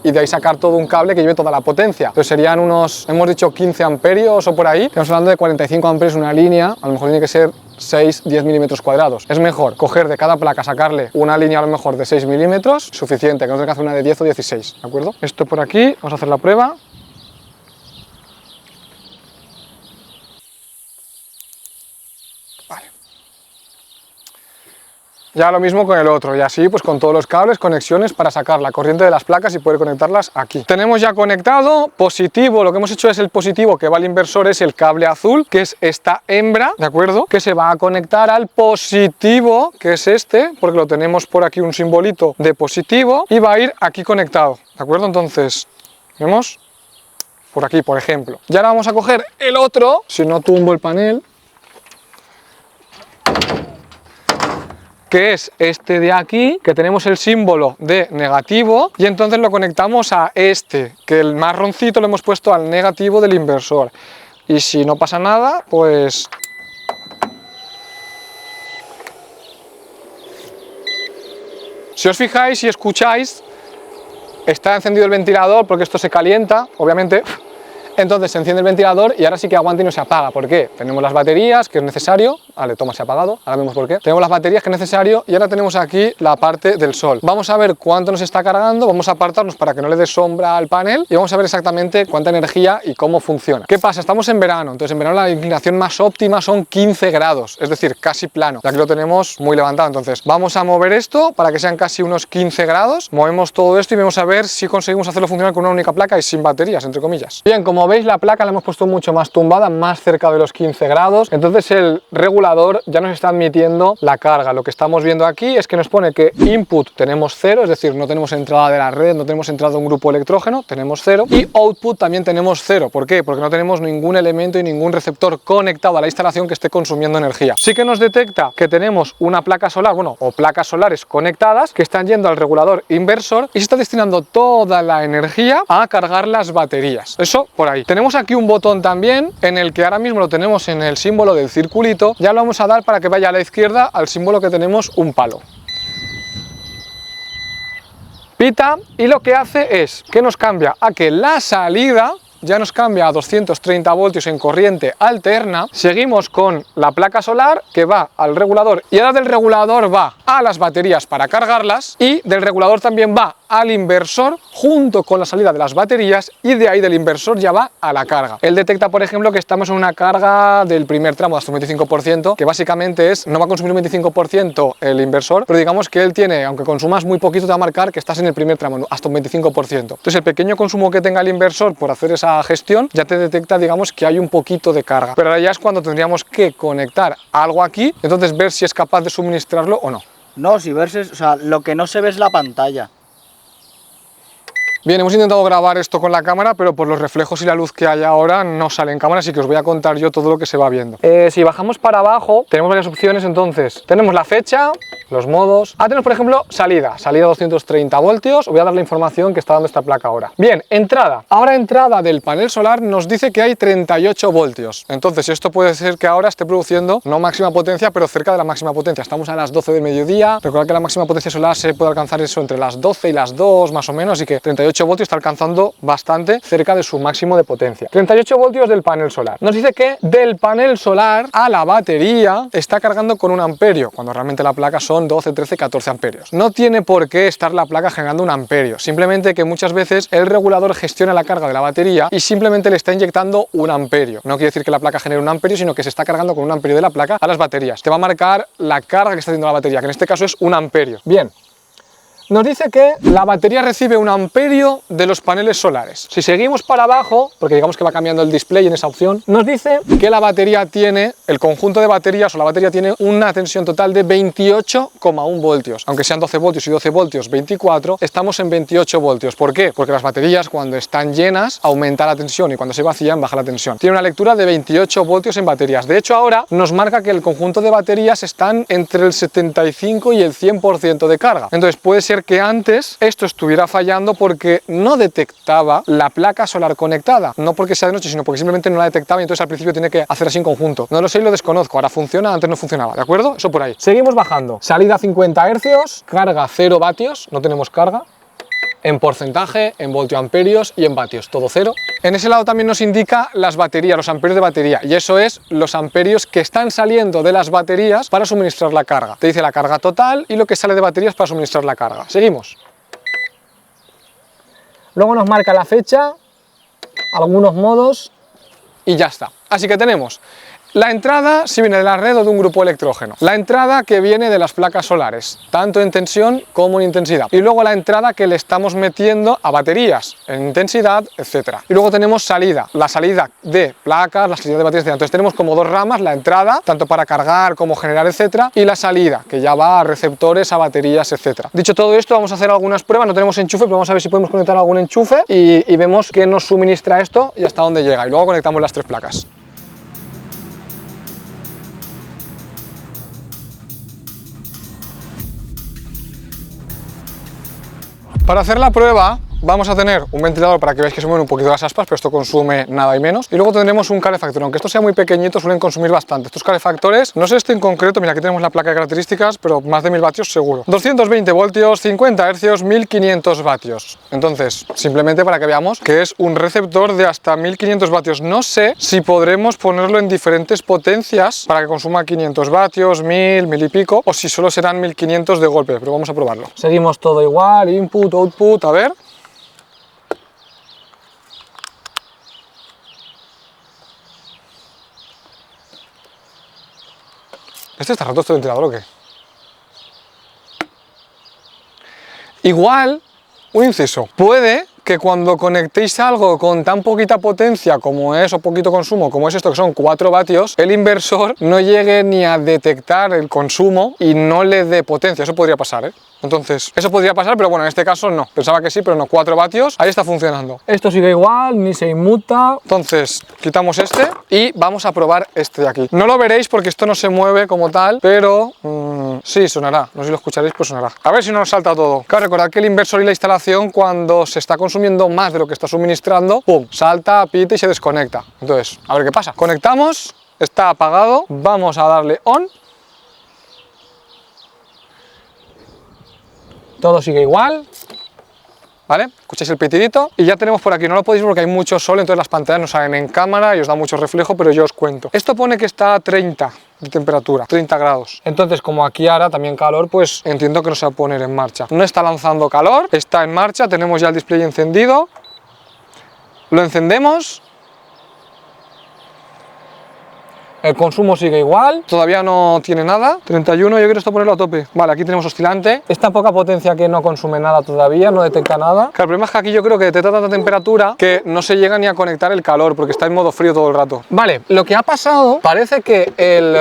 y de ahí sacar todo un cable que lleve toda la potencia. Entonces serían unos, hemos dicho 15 amperios o por ahí, estamos hablando de 45 amperios una línea, a lo mejor tiene que ser 6-10 milímetros cuadrados. Es mejor coger de cada placa, sacarle una línea a lo mejor de 6 milímetros, suficiente, que no tenga que hacer una de 10 o 16, ¿de acuerdo? Esto por aquí, vamos a hacer la prueba. Ya lo mismo con el otro y así pues con todos los cables, conexiones para sacar la corriente de las placas y poder conectarlas aquí. Tenemos ya conectado positivo, lo que hemos hecho es el positivo que va al inversor, es el cable azul, que es esta hembra, ¿de acuerdo? Que se va a conectar al positivo, que es este, porque lo tenemos por aquí un simbolito de positivo y va a ir aquí conectado, ¿de acuerdo? Entonces, vemos por aquí, por ejemplo. Y ahora vamos a coger el otro, si no tumbo el panel, que es este de aquí, que tenemos el símbolo de negativo, y entonces lo conectamos a este, que el marroncito lo hemos puesto al negativo del inversor. Y si no pasa nada, pues... si os fijáis y escucháis, está encendido el ventilador porque esto se calienta, obviamente. Entonces se enciende el ventilador y ahora sí que aguanta y no se apaga. ¿Por qué? Tenemos las baterías, que es necesario. Vale, toma, se ha apagado. Ahora vemos por qué. Tenemos las baterías, que es necesario. Y ahora tenemos aquí la parte del sol. Vamos a ver cuánto nos está cargando. Vamos a apartarnos para que no le dé sombra al panel. Y vamos a ver exactamente cuánta energía y cómo funciona. ¿Qué pasa? Estamos en verano. Entonces en verano la inclinación más óptima son 15 grados. Es decir, casi plano. Ya que lo tenemos muy levantado. Entonces vamos a mover esto para que sean casi unos 15 grados. Movemos todo esto y vamos a ver si conseguimos hacerlo funcionar con una única placa y sin baterías, entre comillas. Bien, como veis, la placa la hemos puesto mucho más tumbada, más cerca de los 15 grados, entonces el regulador ya nos está admitiendo la carga. Lo que estamos viendo aquí es que nos pone que input tenemos 0, es decir, no tenemos entrada de la red, no tenemos entrada de un grupo electrógeno, tenemos 0, y output también tenemos 0. ¿Por qué? Porque no tenemos ningún elemento y ningún receptor conectado a la instalación que esté consumiendo energía. Sí que nos detecta que tenemos una placa solar, bueno, o placas solares conectadas que están yendo al regulador inversor y se está destinando toda la energía a cargar las baterías. Eso por ahí. Tenemos aquí un botón también en el que ahora mismo lo tenemos en el símbolo del circulito. Ya lo vamos a dar para que vaya a la izquierda al símbolo que tenemos un palo. Pita y lo que hace es que nos cambia a que la salida ya nos cambia a 230 voltios en corriente alterna. Seguimos con la placa solar que va al regulador y ahora del regulador va a las baterías para cargarlas y del regulador también va al inversor junto con la salida de las baterías y de ahí del inversor ya va a la carga. Él detecta, por ejemplo, que estamos en una carga del primer tramo de hasta un 25%, que básicamente es, no va a consumir un 25% el inversor, pero digamos que él tiene, aunque consumas muy poquito, te va a marcar que estás en el primer tramo, hasta un 25%. Entonces el pequeño consumo que tenga el inversor por hacer esa gestión ya te detecta, digamos, que hay un poquito de carga. Pero ahora ya es cuando tendríamos que conectar algo aquí, entonces ver si es capaz de suministrarlo o no. No, si verse, o sea, lo que no se ve es la pantalla. Bien, hemos intentado grabar esto con la cámara, pero por los reflejos y la luz que hay ahora no sale en cámara, así que os voy a contar yo todo lo que se va viendo. Si bajamos para abajo, tenemos varias opciones, entonces tenemos la fecha, los modos. Ahora tenemos, por ejemplo, salida 230 voltios. Os voy a dar la información que está dando esta placa ahora. Bien, entrada. Ahora entrada del panel solar nos dice que hay 38 voltios. Entonces esto puede ser que ahora esté produciendo no máxima potencia, pero cerca de la máxima potencia. Estamos a las 12 del mediodía. Recordad que la máxima potencia solar se puede alcanzar eso entre las 12 y las 2 más o menos, así que 38 voltios está alcanzando bastante cerca de su máximo de potencia. 38 voltios del panel solar. Nos dice que del panel solar a la batería está cargando con 1 amperio, cuando realmente la placa son 12, 13, 14 amperios. No tiene por qué estar la placa generando 1 amperio, simplemente que muchas veces el regulador gestiona la carga de la batería y simplemente le está inyectando 1 amperio. No quiere decir que la placa genere 1 amperio, sino que se está cargando con 1 amperio de la placa a las baterías. Te va a marcar la carga que está haciendo la batería, que en este caso es 1 amperio. Bien. Nos dice que la batería recibe 1 amperio de los paneles solares. Si seguimos para abajo, porque digamos que va cambiando el display en esa opción, nos dice que la batería tiene, el conjunto de baterías o la batería tiene una tensión total de 28,1 voltios. Aunque sean 12 voltios y 12 voltios 24, estamos en 28 voltios. ¿Por qué? Porque las baterías cuando están llenas aumenta la tensión y cuando se vacían baja la tensión. Tiene una lectura de 28 voltios en baterías. De hecho ahora nos marca que el conjunto de baterías están entre el 75 y el 100% de carga. Entonces puede ser que antes esto estuviera fallando porque no detectaba la placa solar conectada, no porque sea de noche, sino porque simplemente no la detectaba y entonces al principio tiene que hacer así en conjunto. No lo sé y lo desconozco, ahora funciona, antes no funcionaba, ¿de acuerdo? Eso por ahí. Seguimos bajando. Salida 50 Hz, carga 0 vatios, no tenemos carga. En porcentaje, en voltioamperios y en vatios, todo 0. En ese lado también nos indica las baterías, los amperios de batería, y eso es los amperios que están saliendo de las baterías para suministrar la carga. Te dice la carga total y lo que sale de baterías para suministrar la carga. Seguimos. Luego nos marca la fecha, algunos modos y ya está. Así que tenemos la entrada si viene de la red o de un grupo electrógeno. La entrada que viene de las placas solares, tanto en tensión como en intensidad. Y luego la entrada que le estamos metiendo a baterías, en intensidad, etc. Y luego tenemos salida, la salida de placas, la salida de baterías, etc. Entonces tenemos como 2 ramas, la entrada, tanto para cargar como generar, etc. Y la salida, que ya va a receptores, a baterías, etc. Dicho todo esto, vamos a hacer algunas pruebas. No tenemos enchufe, pero vamos a ver si podemos conectar algún enchufe y vemos qué nos suministra esto y hasta dónde llega. Y luego conectamos las 3 placas. Para hacer la prueba vamos a tener un ventilador para que veáis que se mueven un poquito las aspas, pero esto consume nada y menos. Y luego tendremos un calefactor, aunque esto sea muy pequeñito, suelen consumir bastante. Estos calefactores, no sé este en concreto, mira aquí tenemos la placa de características, pero más de 1000 vatios seguro. 220 voltios, 50 Hz, 1500 vatios. Entonces, simplemente para que veamos que es un receptor de hasta 1500 vatios. No sé si podremos ponerlo en diferentes potencias para que consuma 500 vatios, 1000, 1000 y pico, o si solo serán 1500 de golpe, pero vamos a probarlo. Seguimos todo igual, input, output, a ver. ¿Está roto este ventilador o qué? Igual, un inciso, puede que cuando conectéis algo con tan poquita potencia como es, o poquito consumo, como es esto que son 4 vatios, el inversor no llegue ni a detectar el consumo y no le dé potencia. Eso podría pasar, ¿eh? Entonces, eso podría pasar, pero bueno, en este caso no. Pensaba que sí, pero no, 4 vatios, ahí está funcionando. Esto sigue igual, ni se inmuta. Entonces, quitamos este y vamos a probar este de aquí. No lo veréis porque esto no se mueve como tal, pero sí, sonará. No sé si lo escucharéis, pues sonará. A ver si no nos salta todo. Claro, recordad que el inversor y la instalación, cuando se está consumiendo más de lo que está suministrando, pum, salta, pita y se desconecta. Entonces, a ver qué pasa. Conectamos, está apagado, vamos a darle on. Todo sigue igual, ¿vale? Escucháis el pitidito y ya tenemos por aquí, no lo podéis ver porque hay mucho sol, entonces las pantallas no salen en cámara y os da mucho reflejo, pero yo os cuento. Esto pone que está a 30 de temperatura, 30 grados. Entonces, como aquí hará también calor, pues entiendo que no se va a poner en marcha. No está lanzando calor, está en marcha, tenemos ya el display encendido. Lo encendemos. El consumo sigue igual, todavía no tiene nada. 31, yo quiero esto ponerlo a tope. Vale, aquí tenemos oscilante. Esta poca potencia que no consume nada todavía, no detecta nada. Claro, el problema es que aquí yo creo que detecta tanta temperatura que no se llega ni a conectar el calor porque está en modo frío todo el rato. Vale, lo que ha pasado, parece que el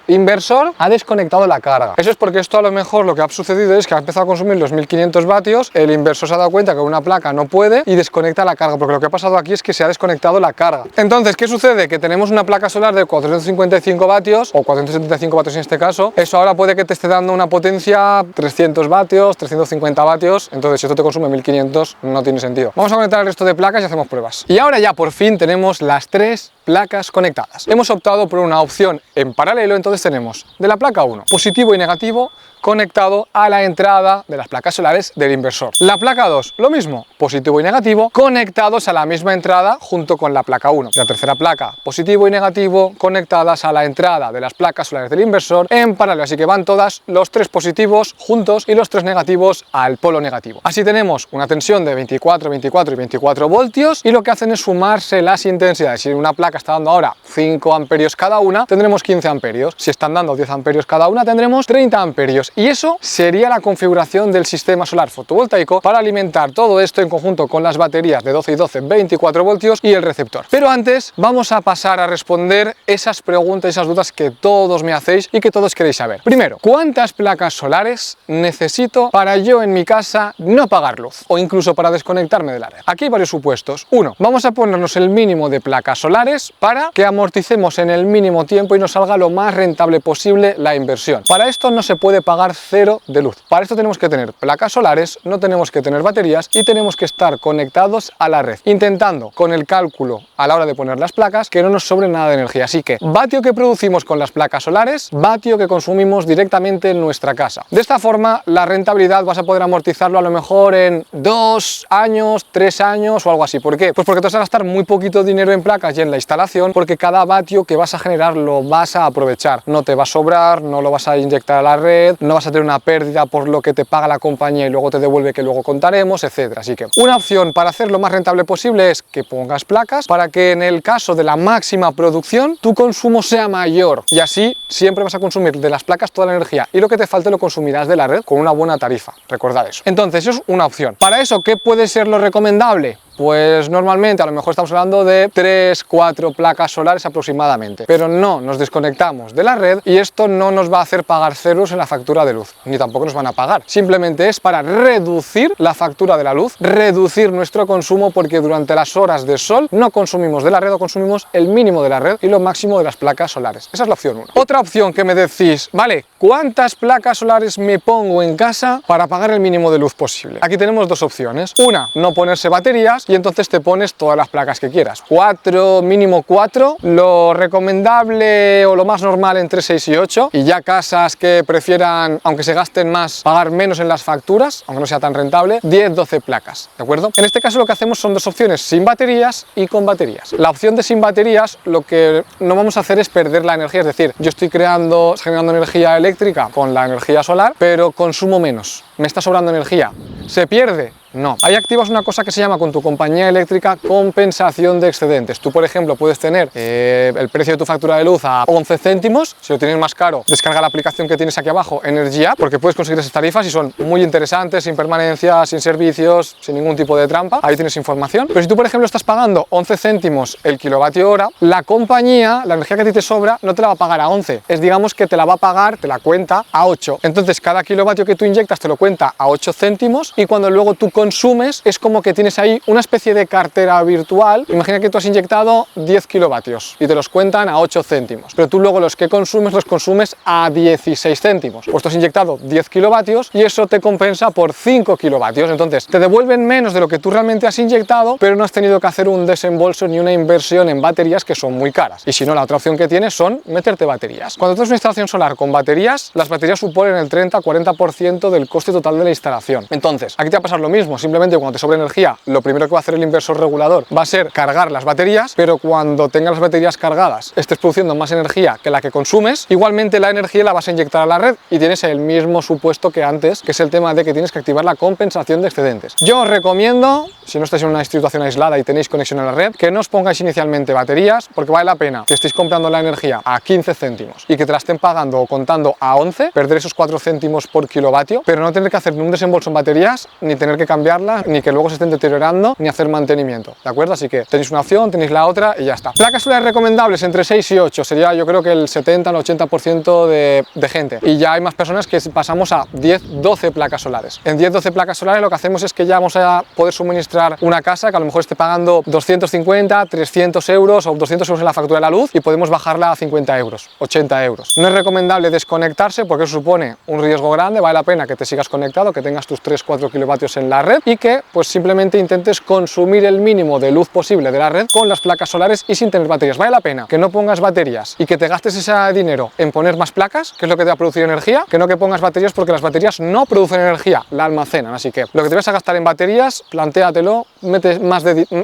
inversor ha desconectado la carga. Eso es porque esto a lo mejor lo que ha sucedido es que ha empezado a consumir los 1500 vatios, el inversor se ha dado cuenta que una placa no puede y desconecta la carga, porque lo que ha pasado aquí es que se ha desconectado la carga. Entonces, ¿qué sucede? Que tenemos una placa solar de 450 455 vatios o 475 vatios en este caso, eso ahora puede que te esté dando una potencia 300 vatios, 350 vatios, entonces si esto te consume 1500 no tiene sentido. Vamos a conectar el resto de placas y hacemos pruebas. Y ahora ya por fin tenemos las 3 placas conectadas. Hemos optado por una opción en paralelo, entonces tenemos de la placa 1 positivo y negativo conectado a la entrada de las placas solares del inversor. La placa 2, lo mismo, positivo y negativo, conectados a la misma entrada junto con la placa 1. La tercera placa, positivo y negativo, conectadas a la entrada de las placas solares del inversor en paralelo, así que van todas los 3 positivos juntos y los 3 negativos al polo negativo. Así tenemos una tensión de 24, 24 y 24 voltios y lo que hacen es sumarse las intensidades. Si una placa está dando ahora 5 amperios cada una, tendremos 15 amperios. Si están dando 10 amperios cada una, tendremos 30 amperios. Y eso sería la configuración del sistema solar fotovoltaico para alimentar todo esto en conjunto con las baterías de 12 y 12, 24 voltios y el receptor. Pero antes vamos a pasar a responder esas preguntas, esas dudas que todos me hacéis y que todos queréis saber. Primero, ¿cuántas placas solares necesito para yo en mi casa no pagar luz o incluso para desconectarme de la red? Aquí hay varios supuestos. Uno, vamos a ponernos el mínimo de placas solares para que amorticemos en el mínimo tiempo y nos salga lo más rentable posible la inversión. Para esto no se puede pagar cero de luz. Para esto tenemos que tener placas solares, no tenemos que tener baterías y tenemos que estar conectados a la red, intentando con el cálculo a la hora de poner las placas que no nos sobre nada de energía. Así que vatio que producimos con las placas solares, vatio que consumimos directamente en nuestra casa. De esta forma la rentabilidad vas a poder amortizarlo a lo mejor en 2 años, 3 años o algo así. ¿Por qué? Pues porque te vas a gastar muy poquito dinero en placas y en la instalación, porque cada vatio que vas a generar lo vas a aprovechar. No te va a sobrar, no lo vas a inyectar a la red, no vas a tener una pérdida por lo que te paga la compañía y luego te devuelve, que luego contaremos, etcétera. Así que una opción para hacer lo más rentable posible es que pongas placas para que en el caso de la máxima producción tu consumo sea mayor y así siempre vas a consumir de las placas toda la energía y lo que te falte lo consumirás de la red con una buena tarifa. Recordad eso. Entonces eso es una opción. Para eso, ¿qué puede ser lo recomendable? Pues normalmente a lo mejor estamos hablando de 3-4 placas solares aproximadamente, pero no nos desconectamos de la red y esto no nos va a hacer pagar ceros en la factura de luz, ni tampoco nos van a pagar. Simplemente es para reducir la factura de la luz, reducir nuestro consumo, porque durante las horas de sol no consumimos de la red o consumimos el mínimo de la red y lo máximo de las placas solares. Esa es la opción 1. Otra opción que me decís, vale, ¿cuántas placas solares me pongo en casa para pagar el mínimo de luz posible? Aquí tenemos dos opciones. Una, no ponerse baterías y entonces te pones todas las placas que quieras. 4, mínimo 4, lo recomendable o lo más normal entre 6 y 8, y ya casas que prefieran, aunque se gasten más, pagar menos en las facturas, aunque no sea tan rentable, 10-12 placas, ¿de acuerdo? En este caso lo que hacemos son dos opciones, sin baterías y con baterías. La opción de sin baterías, lo que no vamos a hacer es perder la energía, es decir, yo estoy generando energía eléctrica con la energía solar, pero consumo menos, me está sobrando energía, ¿se pierde? No. Ahí activas una cosa que se llama con tu compañía eléctrica compensación de excedentes. Tú, por ejemplo, puedes tener el precio de tu factura de luz a 11 céntimos. Si lo tienes más caro, descarga la aplicación que tienes aquí abajo, Energy App, porque puedes conseguir esas tarifas y son muy interesantes, sin permanencia, sin servicios, sin ningún tipo de trampa. Ahí tienes información. Pero si tú, por ejemplo, estás pagando 11 céntimos el kilovatio hora, la compañía, la energía que a ti te sobra, no te la va a pagar a 11. Es, digamos, que te la va a pagar, te la cuenta a 8. Entonces, cada kilovatio que tú inyectas te lo cuenta a 8 céntimos y cuando luego tú consumes, es como que tienes ahí una especie de cartera virtual. Imagina que tú has inyectado 10 kilovatios y te los cuentan a 8 céntimos, pero tú luego los que consumes los consumes a 16 céntimos. Pues tú has inyectado 10 kilovatios y eso te compensa por 5 kilovatios. Entonces te devuelven menos de lo que tú realmente has inyectado, pero no has tenido que hacer un desembolso ni una inversión en baterías que son muy caras. Y si no, la otra opción que tienes son meterte baterías. Cuando tú haces una instalación solar con baterías, las baterías suponen el 30-40% del coste total de la instalación. Entonces, aquí te va a pasar lo mismo, simplemente cuando te sobra energía, lo primero que va a hacer el inversor regulador va a ser cargar las baterías, pero cuando tengas las baterías cargadas, estés produciendo más energía que la que consumes, igualmente la energía la vas a inyectar a la red y tienes el mismo supuesto que antes, que es el tema de que tienes que activar la compensación de excedentes. Yo os recomiendo, si no estáis en una situación aislada y tenéis conexión a la red, que no os pongáis inicialmente baterías, porque vale la pena que estéis comprando la energía a 15 céntimos y que te la estén pagando o contando a 11, perder esos 4 céntimos por kilovatio, pero no tener que hacer ni un desembolso en baterías ni tener que cambiarlas, ni que luego se estén deteriorando, ni hacer mantenimiento, ¿de acuerdo? Así que tenéis una opción, tenéis la otra y ya está. Placas solares recomendables entre 6 y 8, sería yo creo que el 70 al 80% de gente. Y ya hay más personas que pasamos a 10, 12 placas solares. En 10, 12 placas solares lo que hacemos es que ya vamos a poder suministrar una casa que a lo mejor esté pagando 250, 300 euros o 200 euros en la factura de la luz y podemos bajarla a 50 euros, 80 euros. No es recomendable desconectarse porque eso supone un riesgo grande, vale la pena que te sigas conectado, que tengas tus 3-4 kilovatios en la red y que pues simplemente intentes consumir el mínimo de luz posible de la red con las placas solares y sin tener baterías. Vale la pena que no pongas baterías y que te gastes ese dinero en poner más placas, que es lo que te va a producir energía, que no que pongas baterías, porque las baterías no producen energía, la almacenan. Así que lo que te vas a gastar en baterías, plantéatelo, mete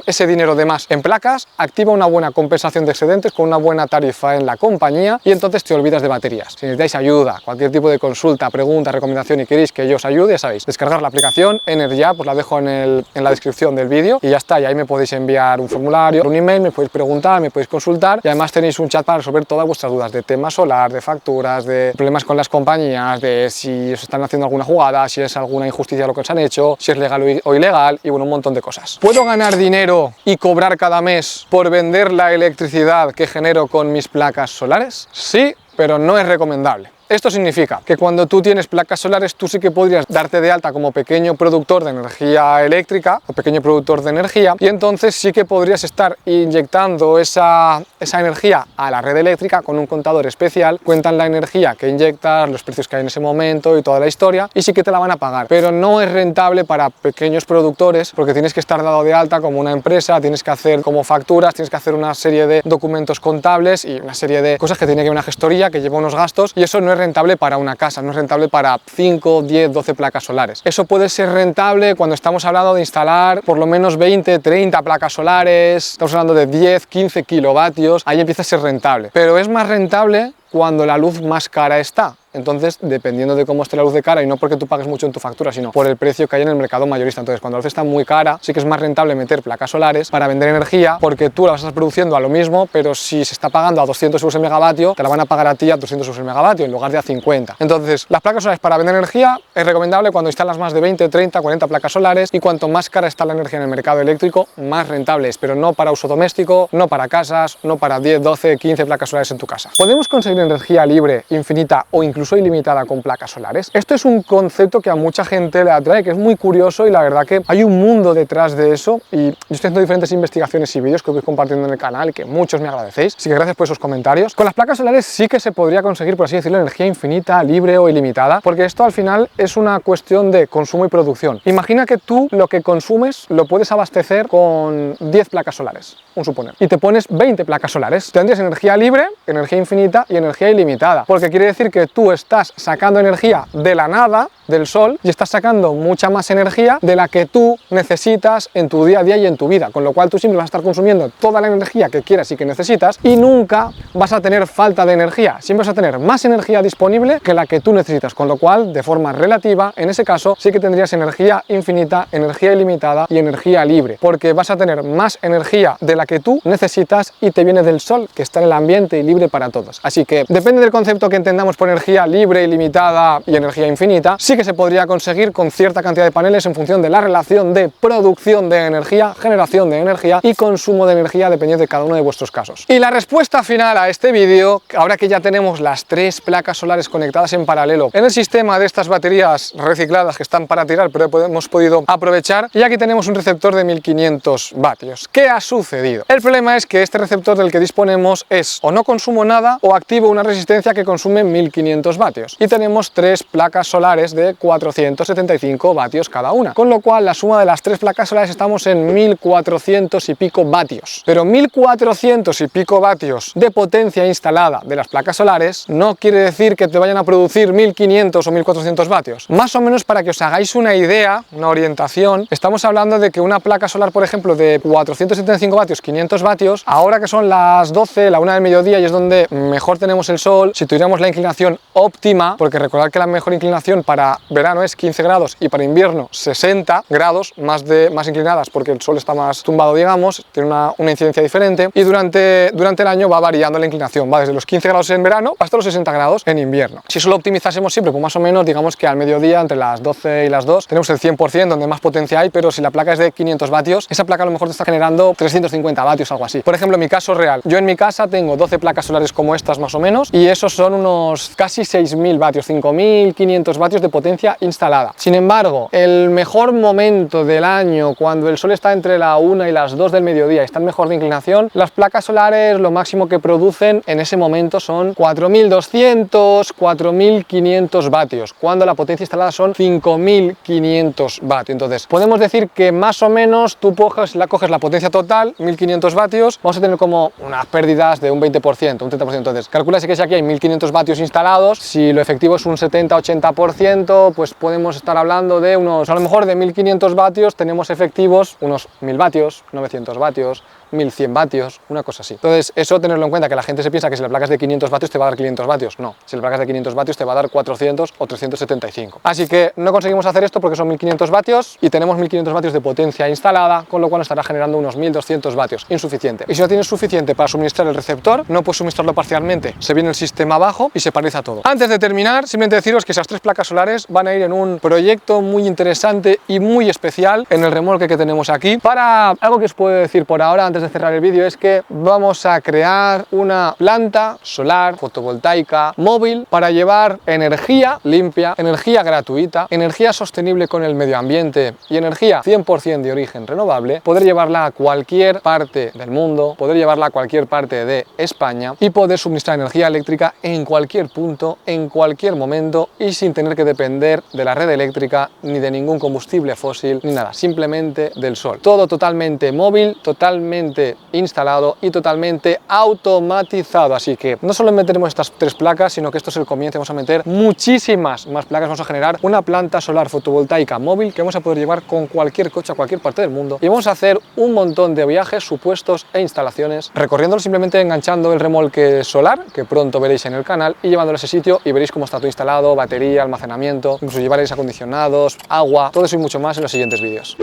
ese dinero de más en placas, activa una buena compensación de excedentes con una buena tarifa en la compañía y entonces te olvidas de baterías. Si necesitáis ayuda, cualquier tipo de consulta, pregunta, recomendación y queréis que yo os ayude, ya sabéis, descargar la aplicación Energia, pues la dejo en la descripción del vídeo y ya está, y ahí me podéis enviar un formulario, un email, me podéis preguntar, me podéis consultar y además tenéis un chat para resolver todas vuestras dudas de tema solar, de facturas, de problemas con las compañías, de si os están haciendo alguna jugada, si es alguna injusticia lo que os han hecho, si es legal o ilegal y bueno, un montón de cosas. ¿Puedo ganar dinero y cobrar cada mes por vender la electricidad que genero con mis placas solares? Sí, pero no es recomendable. Esto significa que cuando tú tienes placas solares, tú sí que podrías darte de alta como pequeño productor de energía eléctrica o pequeño productor de energía y entonces sí que podrías estar inyectando esa energía a la red eléctrica con un contador especial, cuentan la energía que inyectas, los precios que hay en ese momento y toda la historia y sí que te la van a pagar, pero no es rentable para pequeños productores porque tienes que estar dado de alta como una empresa, tienes que hacer como facturas, tienes que hacer una serie de documentos contables y una serie de cosas que tiene que ver una gestoría que lleva unos gastos y eso no es rentable para una casa, no es rentable para 5, 10, 12 placas solares. Eso puede ser rentable cuando estamos hablando de instalar por lo menos 20, 30 placas solares, estamos hablando de 10, 15 kilovatios, ahí empieza a ser rentable. Pero es más rentable cuando la luz más cara está. Entonces, dependiendo de cómo esté la luz de cara, y no porque tú pagues mucho en tu factura, sino por el precio que hay en el mercado mayorista. Entonces, cuando la luz está muy cara, sí que es más rentable meter placas solares para vender energía, porque tú la vas a estar produciendo a lo mismo, pero si se está pagando a 200 euros el megavatio, te la van a pagar a ti a 200 euros el megavatio, en lugar de a 50. Entonces, las placas solares para vender energía es recomendable cuando instalas más de 20, 30, 40 placas solares, y cuanto más cara está la energía en el mercado eléctrico, más rentable es, pero no para uso doméstico, no para casas, no para 10, 12, 15 placas solares en tu casa. ¿Podemos conseguir energía libre, infinita o incluso ilimitada con placas solares? Esto es un concepto que a mucha gente le atrae, que es muy curioso y la verdad que hay un mundo detrás de eso y yo estoy haciendo diferentes investigaciones y vídeos que os voy compartiendo en el canal y que muchos me agradecéis, así que gracias por esos comentarios. Con las placas solares sí que se podría conseguir, por así decirlo, energía infinita, libre o ilimitada, porque esto al final es una cuestión de consumo y producción. Imagina que tú lo que consumes lo puedes abastecer con 10 placas solares, un suponer, y te pones 20 placas solares, tendrías energía libre, energía infinita y energía ilimitada, porque quiere decir que tú estás sacando energía de la nada, del sol, y estás sacando mucha más energía de la que tú necesitas en tu día a día y en tu vida, con lo cual tú siempre vas a estar consumiendo toda la energía que quieras y que necesitas y nunca vas a tener falta de energía, siempre vas a tener más energía disponible que la que tú necesitas, con lo cual de forma relativa, en ese caso sí que tendrías energía infinita, energía ilimitada y energía libre, porque vas a tener más energía de la que tú necesitas y te viene del sol, que está en el ambiente y libre para todos. Así que depende del concepto que entendamos por energía libre, ilimitada y energía infinita, sí que se podría conseguir con cierta cantidad de paneles en función de la relación de producción de energía, generación de energía y consumo de energía dependiendo de cada uno de vuestros casos. Y la respuesta final a este vídeo, ahora que ya tenemos las 3 placas solares conectadas en paralelo en el sistema de estas baterías recicladas que están para tirar pero hemos podido aprovechar, y aquí tenemos un receptor de 1500 vatios. ¿Qué ha sucedido? El problema es que este receptor del que disponemos es o no consumo nada o activo una resistencia que consume 1500 vatios y tenemos 3 placas solares de 475 vatios cada una, con lo cual la suma de las 3 placas solares estamos en 1400 y pico vatios, pero 1400 y pico vatios de potencia instalada de las placas solares no quiere decir que te vayan a producir 1500 o 1400 vatios. Más o menos para que os hagáis una idea, una orientación, estamos hablando de que una placa solar, por ejemplo, de 475 vatios, 500 vatios, ahora que son las 12, la 1 del mediodía y es donde mejor tenemos el sol, si tuviéramos la inclinación óptima, porque recordad que la mejor inclinación para verano es 15 grados y para invierno 60 grados, más inclinadas porque el sol está más tumbado, digamos, tiene una incidencia diferente, y durante el año va variando la inclinación, va desde los 15 grados en verano hasta los 60 grados en invierno. Si eso lo optimizásemos siempre, pues más o menos, digamos que al mediodía, entre las 12 y las 2, tenemos el 100% donde más potencia hay, pero si la placa es de 500 vatios, esa placa a lo mejor te está generando 350 vatios, algo así. Por ejemplo, en mi caso real, yo en mi casa tengo 12 placas solares como estas más o menos, y esos son unos casi 6.000 vatios, 5.500 vatios de potencia instalada. Sin embargo, el mejor momento del año, cuando el sol está entre la 1 y las 2 del mediodía y están mejor de inclinación, las placas solares lo máximo que producen en ese momento son 4.200, 4.500 vatios, cuando la potencia instalada son 5.500 vatios. Entonces, podemos decir que más o menos tú coges la potencia total, 1.500 vatios, vamos a tener como unas pérdidas de un 20%, un 30%. Entonces, calcula que si aquí hay 1.500 vatios instalados, si lo efectivo es un 70-80%, pues podemos estar hablando de unos, a lo mejor de 1.500 vatios, tenemos efectivos unos 1.000 vatios, 900 vatios, 1.100 vatios, una cosa así. Entonces, eso tenerlo en cuenta, que la gente se piensa que si la placa es de 500 vatios te va a dar 500 vatios. No, si la placa es de 500 vatios te va a dar 400 o 375. Así que no conseguimos hacer esto porque son 1.500 vatios y tenemos 1.500 vatios de potencia instalada, con lo cual nos estará generando unos 1.200 vatios, insuficiente. Y si no tienes suficiente para suministrar el receptor, no puedes suministrarlo parcialmente, se viene el sistema abajo y se paraliza todo. Antes de terminar, simplemente deciros que esas 3 placas solares van a ir en un proyecto muy interesante y muy especial en el remolque que tenemos aquí. Para algo que os puedo decir por ahora, antes de cerrar el vídeo, es que vamos a crear una planta solar fotovoltaica móvil para llevar energía limpia, energía gratuita, energía sostenible con el medio ambiente y energía 100% de origen renovable, poder llevarla a cualquier parte del mundo, poder llevarla a cualquier parte de España y poder suministrar energía eléctrica en cualquier punto, en cualquier momento y sin tener que depender de la red eléctrica ni de ningún combustible fósil ni nada, simplemente del sol. Todo totalmente móvil, totalmente instalado y totalmente automatizado. Así que no solo meteremos estas 3 placas, sino que esto es el comienzo. Vamos a meter muchísimas más placas. Vamos a generar una planta solar fotovoltaica móvil que vamos a poder llevar con cualquier coche a cualquier parte del mundo, y vamos a hacer un montón de viajes, supuestos e instalaciones, recorriéndolo simplemente enganchando el remolque solar, que pronto veréis en el canal, y llevándolo a ese sitio y veréis cómo está todo instalado, batería, almacenamiento, incluso llevar aires acondicionados, agua, todo eso y mucho más en los siguientes vídeos.